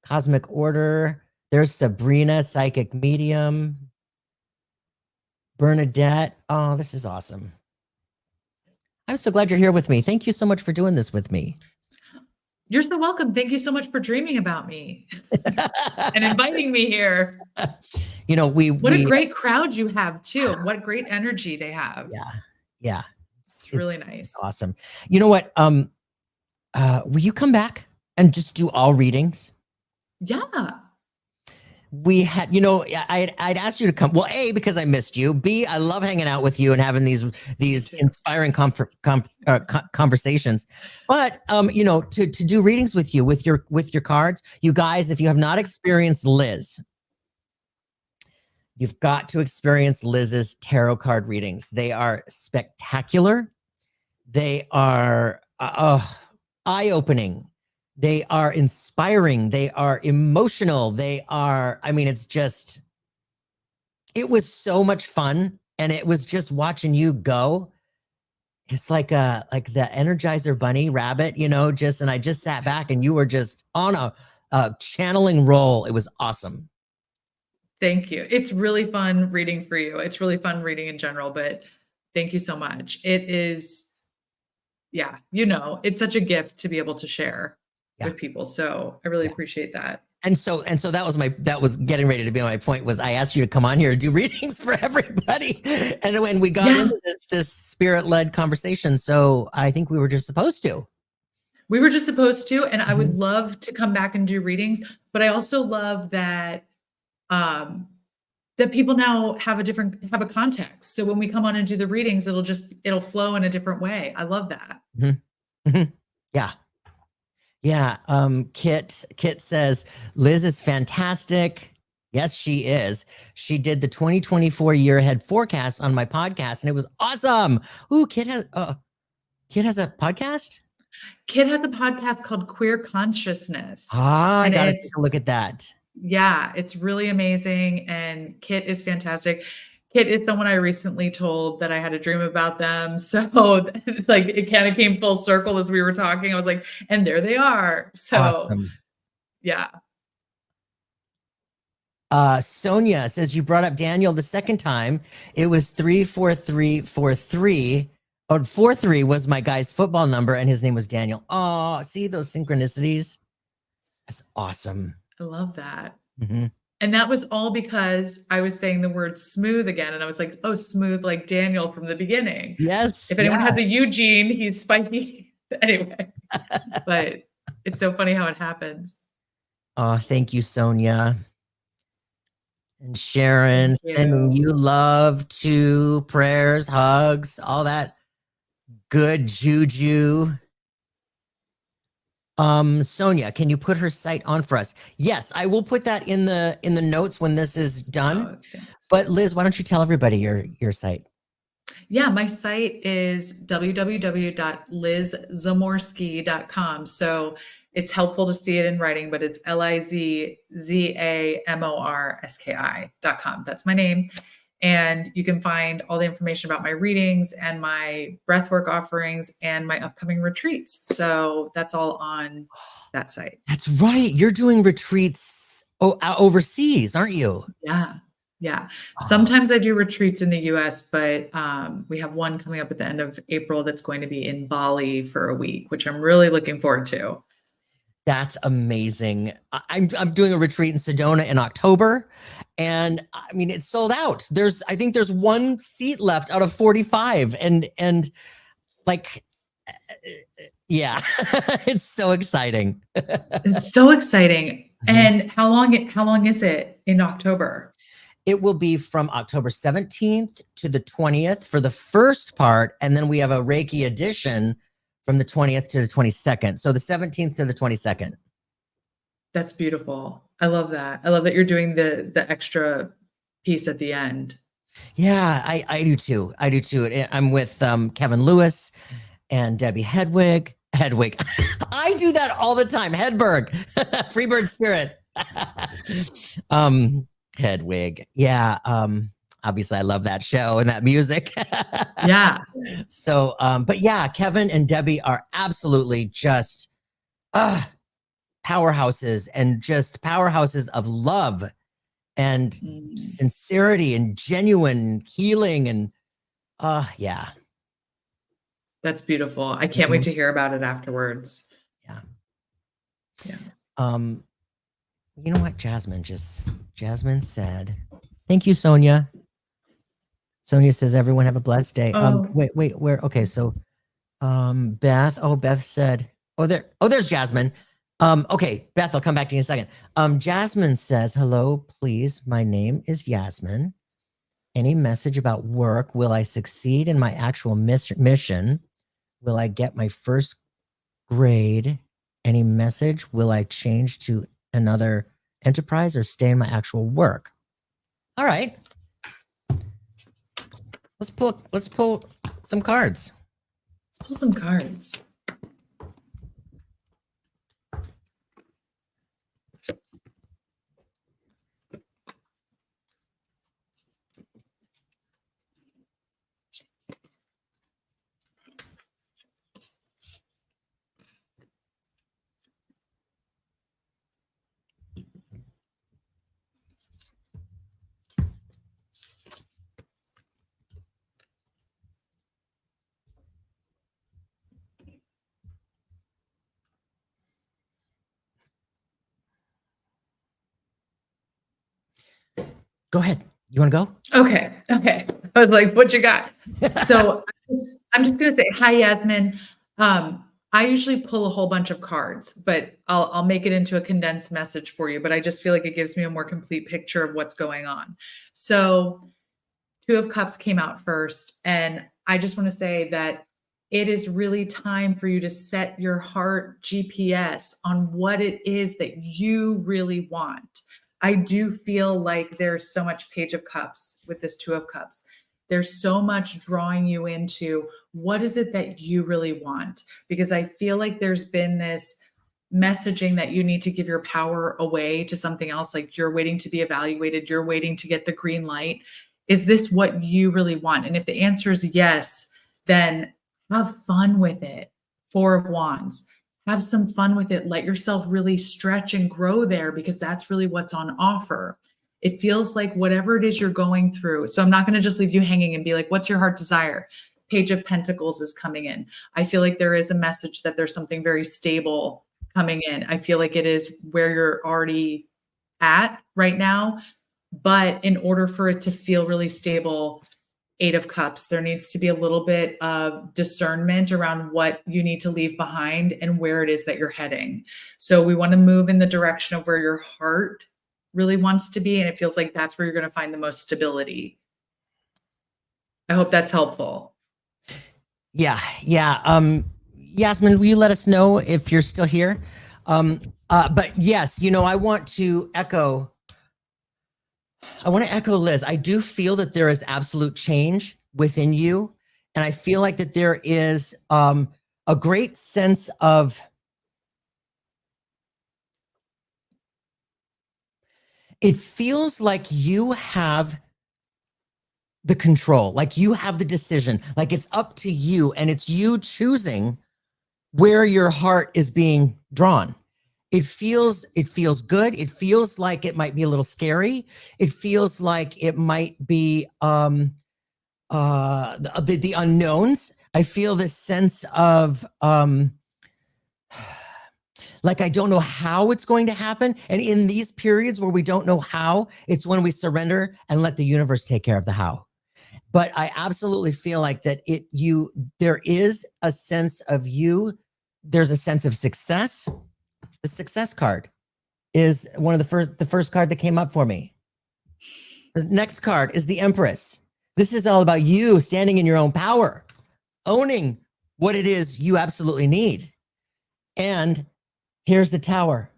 Cosmic Order. There's Sabrina, Psychic Medium. Bernadette. Oh, this is awesome. I'm so glad you're here with me. Thank you so much for doing this with me. You're so welcome. Thank you so much for dreaming about me and inviting me here. What a great crowd you have too. What great energy they have. Yeah. It's really nice. Awesome. You know what? Will you come back and just do all readings? Yeah. We had, I'd asked you to come. Well, A, because I missed you. B, I love hanging out with you and having these inspiring conversations. But to do readings with you with your cards, you guys, if you have not experienced Liz, you've got to experience Liz's tarot card readings. They are spectacular. They are eye-opening. They are inspiring. They are emotional. It was so much fun. And it was just watching you go. It's like the Energizer Bunny rabbit, and I just sat back and you were just on a channeling roll. It was awesome. Thank you. It's really fun reading for you. It's really fun reading in general, but thank you so much. It is, it's such a gift to be able to share with people. So I really appreciate that. And so that was getting ready to be my point. Was I asked you to come on here and do readings for everybody, and when we got into this spirit-led conversation, so I think we were just supposed to. And I would love to come back and do readings, but I also love that that people now have a context. So when we come on and do the readings, it'll flow in a different way. I love that. Yeah. Kit says, Liz is fantastic. Yes, she is. She did the 2024 year ahead forecast on my podcast and it was awesome. Ooh, Kit has a podcast? Kit has a podcast called Queer Consciousness. I gotta take a look at that. Yeah, it's really amazing. And Kit is fantastic. Kit is someone I recently told that I had a dream about them. So it kind of came full circle as we were talking. I was like, and there they are. So awesome. Yeah. Sonia says, you brought up Daniel the second time. It was 34343. 43 was my guy's football number and his name was Daniel. Oh, see those synchronicities? That's awesome. I love that. Mm-hmm. And that was all because I was saying the word smooth again. And I was like, oh, smooth like Daniel from the beginning. Yes. If anyone has a Eugene, he's spiky. Anyway, but it's so funny how it happens. Oh, thank you, Sonia. And Sharon, sending you love, to prayers, hugs, all that good juju. Sonia, can you put her site on for us? Yes, I will put that in the notes when this is done. But Liz, why don't you tell everybody your site? Yeah, my site is www.lizzamorski.com. So it's helpful to see it in writing, but it's LIZZAMORSKI.com. That's my name. And you can find all the information about my readings and my breathwork offerings and my upcoming retreats. So that's all on that site. That's right. You're doing retreats overseas, aren't you? Yeah. Yeah. Sometimes I do retreats in the US, but we have one coming up at the end of April that's going to be in Bali for a week, which I'm really looking forward to. That's amazing. I'm doing a retreat in Sedona in October, and I mean it's sold out. I think there's one seat left out of 45, and yeah, it's so exciting. It's so exciting. And how long is it in October? It will be from October 17th to the 20th for the first part, and then we have a Reiki edition from the 20th to the 22nd. So the 17th to the 22nd. That's beautiful. I love that. I love that you're doing the extra piece at the end. Yeah, I do too. I'm with Kevin Lewis and Debbie Hedwig. I do that all the time. Hedberg, Freebird Spirit. Hedwig. Yeah. Obviously I love that show and that music. Yeah. So, but yeah, Kevin and Debbie are absolutely just powerhouses, and just powerhouses of love and sincerity and genuine healing. And yeah. That's beautiful. I can't wait to hear about it afterwards. Yeah. Yeah. You know what? Jasmine said, thank you, Sonia. Sonia says, everyone have a blessed day. Wait, where? Okay. So, Beth said, there's Jasmine. Okay, Beth, I'll come back to you in a second. Jasmine says, hello, please. My name is Yasmin. Any message about work? Will I succeed in my actual mission? Will I get my first grade? Any message? Will I change to another enterprise or stay in my actual work? All right. Let's pull some cards. Let's pull some cards. Go ahead. You want to go? Okay. I was like, what you got? So I'm just going to say, hi, Yasmin. I usually pull a whole bunch of cards, but I'll make it into a condensed message for you. But I just feel like it gives me a more complete picture of what's going on. So Two of Cups came out first. And I just want to say that it is really time for you to set your heart GPS on what it is that you really want. I do feel like there's so much Page of Cups with this Two of Cups. There's so much drawing you into what is it that you really want? Because I feel like there's been this messaging that you need to give your power away to something else. Like you're waiting to be evaluated. You're waiting to get the green light. Is this what you really want? And if the answer is yes, then have fun with it. Four of Wands. Have some fun with it. Let yourself really stretch and grow there, because that's really what's on offer. It feels like whatever it is you're going through. So I'm not going to just leave you hanging and be like, what's your heart desire? Page of Pentacles is coming in. I feel like there is a message that there's something very stable coming in. I feel like it is where you're already at right now. But in order for it to feel really stable, Eight of Cups, there needs to be a little bit of discernment around what you need to leave behind and where it is that you're heading. So we want to move in the direction of where your heart really wants to be. And it feels like that's where you're going to find the most stability. I hope that's helpful. Yeah. Yasmin, will you let us know if you're still here? But yes, I want to echo Liz. I do feel that there is absolute change within you. And I feel like that there is a great sense of it feels like you have the control, like you have the decision, like it's up to you and it's you choosing where your heart is being drawn. It feels good. It feels like it might be a little scary. It feels like it might be the unknowns. I feel this sense of like I don't know how it's going to happen. And in these periods where we don't know how, it's when we surrender and let the universe take care of the how. But I absolutely feel like that there is a sense of you. There's a sense of success. The success card is one of the first card that came up for me. The next card is the Empress. This is all about you standing in your own power, owning what it is you absolutely need. And here's the Tower,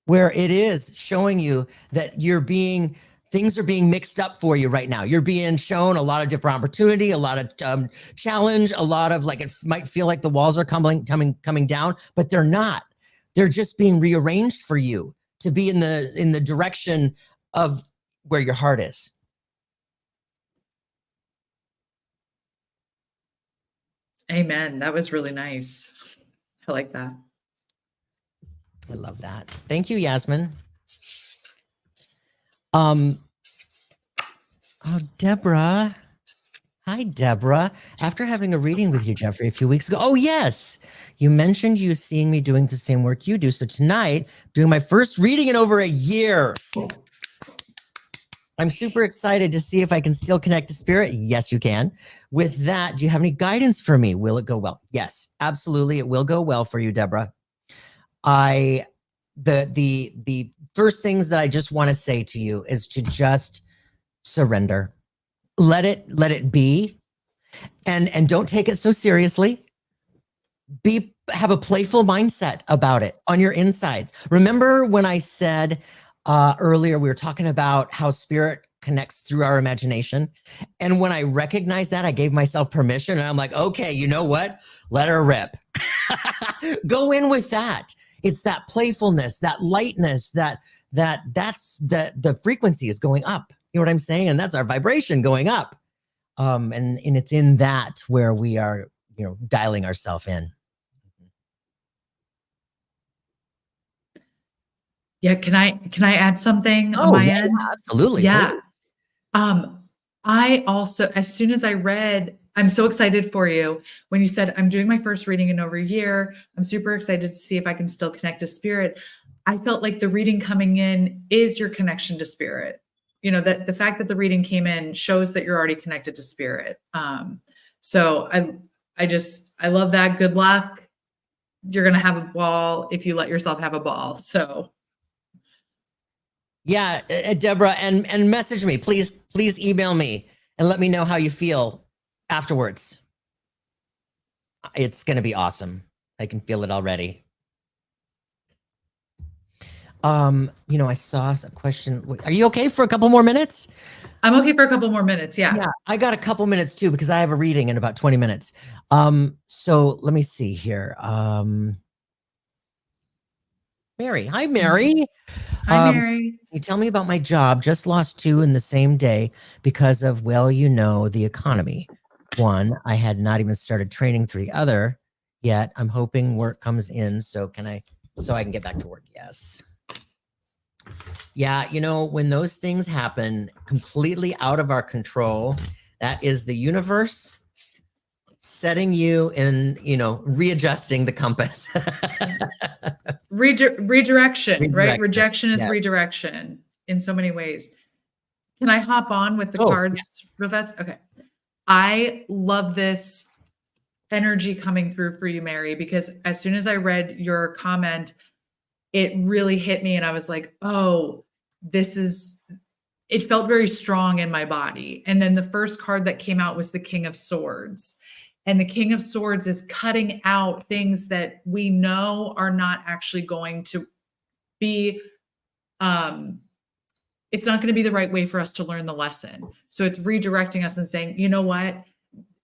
where it is showing you that you're being things are being mixed up for you right now. You're being shown a lot of different opportunity, a lot of challenge, a lot of like, it might feel like the walls are coming down, but they're not. They're just being rearranged for you to be in the direction of where your heart is. Amen. That was really nice. I like that. I love that. Thank you, Yasmin. Oh, Deborah. Hi, Deborah. After having a reading with you, Jeffrey, a few weeks ago. Oh, yes. You mentioned you seeing me doing the same work you do. So tonight, doing my first reading in over a year. I'm super excited to see if I can still connect to spirit. Yes, you can. With that, do you have any guidance for me? Will it go well? Yes, absolutely. It will go well for you, Deborah. The first things that I just want to say to you is to just surrender. Let it be, and don't take it so seriously. Have a playful mindset about it on your insides. Remember when I said earlier, we were talking about how spirit connects through our imagination. And when I recognized that, I gave myself permission, and I'm like, okay, you know what? Let her rip. Go in with that. It's that playfulness, that lightness, that's the frequency is going up. You know what I'm saying? And that's our vibration going up. And it's in that where we are, dialing ourselves in. Yeah. Can I add something on my end? Absolutely. Yeah. Please. I also, as soon as I read, I'm so excited for you. When you said, I'm doing my first reading in over a year, I'm super excited to see if I can still connect to spirit. I felt like the reading coming in is your connection to spirit. That the fact that the reading came in shows that you're already connected to spirit. So I love that. Good luck. You're going to have a ball if you let yourself have a ball. So. Yeah, Deborah, and message me, please email me and let me know how you feel afterwards. It's going to be awesome. I can feel it already. I saw a question. Are you okay for a couple more minutes? I'm okay for a couple more minutes. Yeah. Yeah, I got a couple minutes too, because I have a reading in about 20 minutes. So let me see here. Mary. Hi, Mary. Hi, Mary. You tell me about my job. Just lost 2 in the same day because of, the economy. One, I had not even started training for the other yet. I'm hoping work comes in. So I can get back to work. Yes. Yeah. When those things happen completely out of our control, that is the universe setting you in, readjusting the compass. Redirection, right? Rejection is redirection in so many ways. Can I hop on with the cards real fast? Okay. I love this energy coming through for you, Mary, because as soon as I read your comment, it really hit me. And I was like, oh, it felt very strong in my body. And then the first card that came out was the King of Swords. And the King of Swords is cutting out things that we know are not actually going to be, it's not going to be the right way for us to learn the lesson. So it's redirecting us and saying, you know what?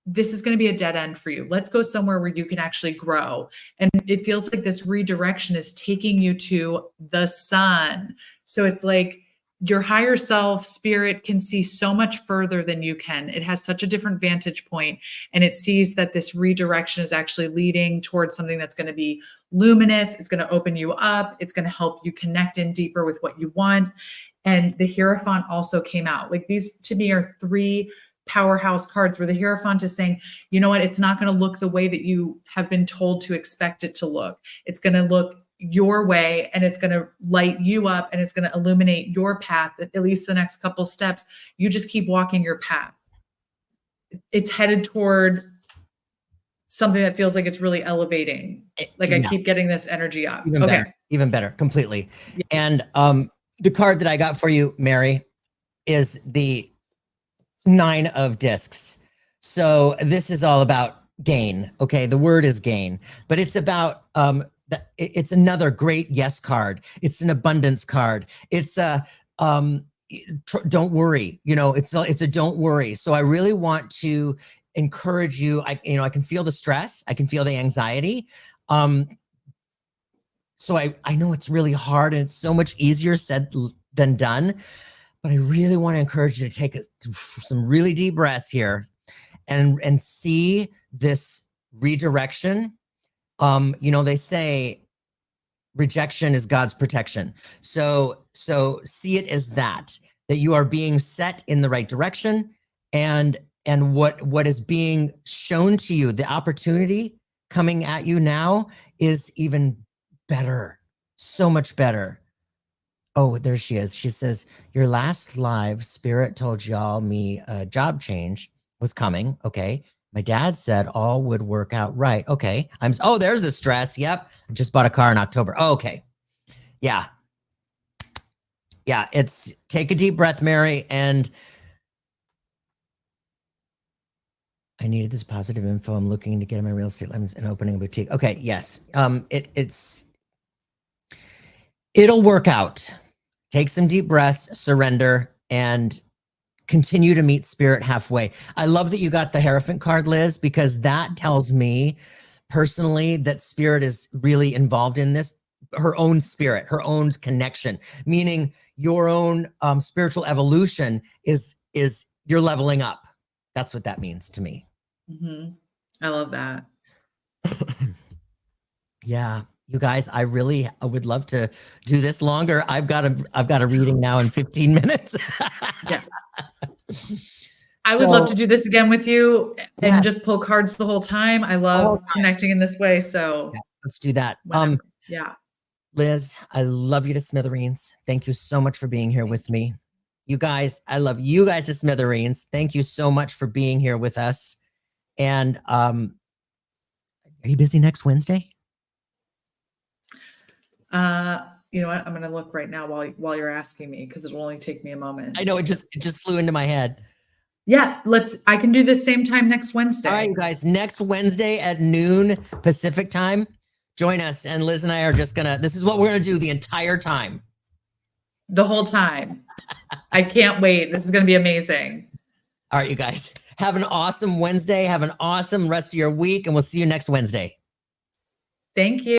This is going to be a dead end for you. Let's go somewhere where you can actually grow. And it feels like this redirection is taking you to the sun. So it's like your higher self spirit can see so much further than you can. It has such a different vantage point, and it sees that this redirection is actually leading towards something that's going to be luminous. It's going to open you up. It's going to help you connect in deeper with what you want. And the Hierophant also came out. Like, these to me are 3 powerhouse cards where the Hierophant is saying, you know what, it's not going to look the way that you have been told to expect it to look. It's going to look your way, and it's going to light you up, and it's going to illuminate your path, at least the next couple steps. You just keep walking your path. It's headed toward something that feels like it's really elevating. Like, I keep getting this energy up. Even better, completely. Yeah. And the card that I got for you, Mary, is the 9 of discs. So this is all about gain. Okay. The word is gain, but it's about, it's another great yes card. It's an abundance card. It's don't worry. It's a don't worry. So I really want to encourage you. I can feel the stress. I can feel the anxiety. So I know it's really hard and it's so much easier said than done, but I really want to encourage you to take some really deep breaths here and see this redirection. They say rejection is God's protection. So see it as that you are being set in the right direction, and what is being shown to you, the opportunity coming at you now is even better, so much better. Oh, there she is. She says, your last live Spirit told y'all me a job change was coming. Okay. My dad said all would work out right. Okay. There's the stress. Yep. I just bought a car in October. Oh, okay. Yeah. Yeah. Take a deep breath, Mary. And I needed this positive info. I'm looking to get in my real estate lemons and opening a boutique. Okay. Yes. It'll work out. Take some deep breaths, surrender, and continue to meet Spirit halfway. I love that you got the Hierophant card, Liz, because that tells me personally that Spirit is really involved in this, her own spirit, her own connection, meaning your own spiritual evolution is you're leveling up. That's what that means to me. Mm-hmm. I love that. Yeah. You guys, I would love to do this longer. I've got a reading now in 15 minutes. Yeah. I would love to do this again with you and just pull cards the whole time. I love connecting in this way. So let's do that. Whenever. Yeah. Liz, I love you to smithereens. Thank you so much for being here with me. You guys, I love you guys to smithereens. Thank you so much for being here with us. And are you busy next Wednesday? You know what? I'm going to look right now while you're asking me, because it'll only take me a moment. I know it just flew into my head. Yeah, I can do this same time next Wednesday. All right, you guys, next Wednesday at noon Pacific time, join us. And Liz and I are this is what we're going to do the entire time. The whole time. I can't wait. This is going to be amazing. All right, you guys, have an awesome Wednesday. Have an awesome rest of your week. And we'll see you next Wednesday. Thank you.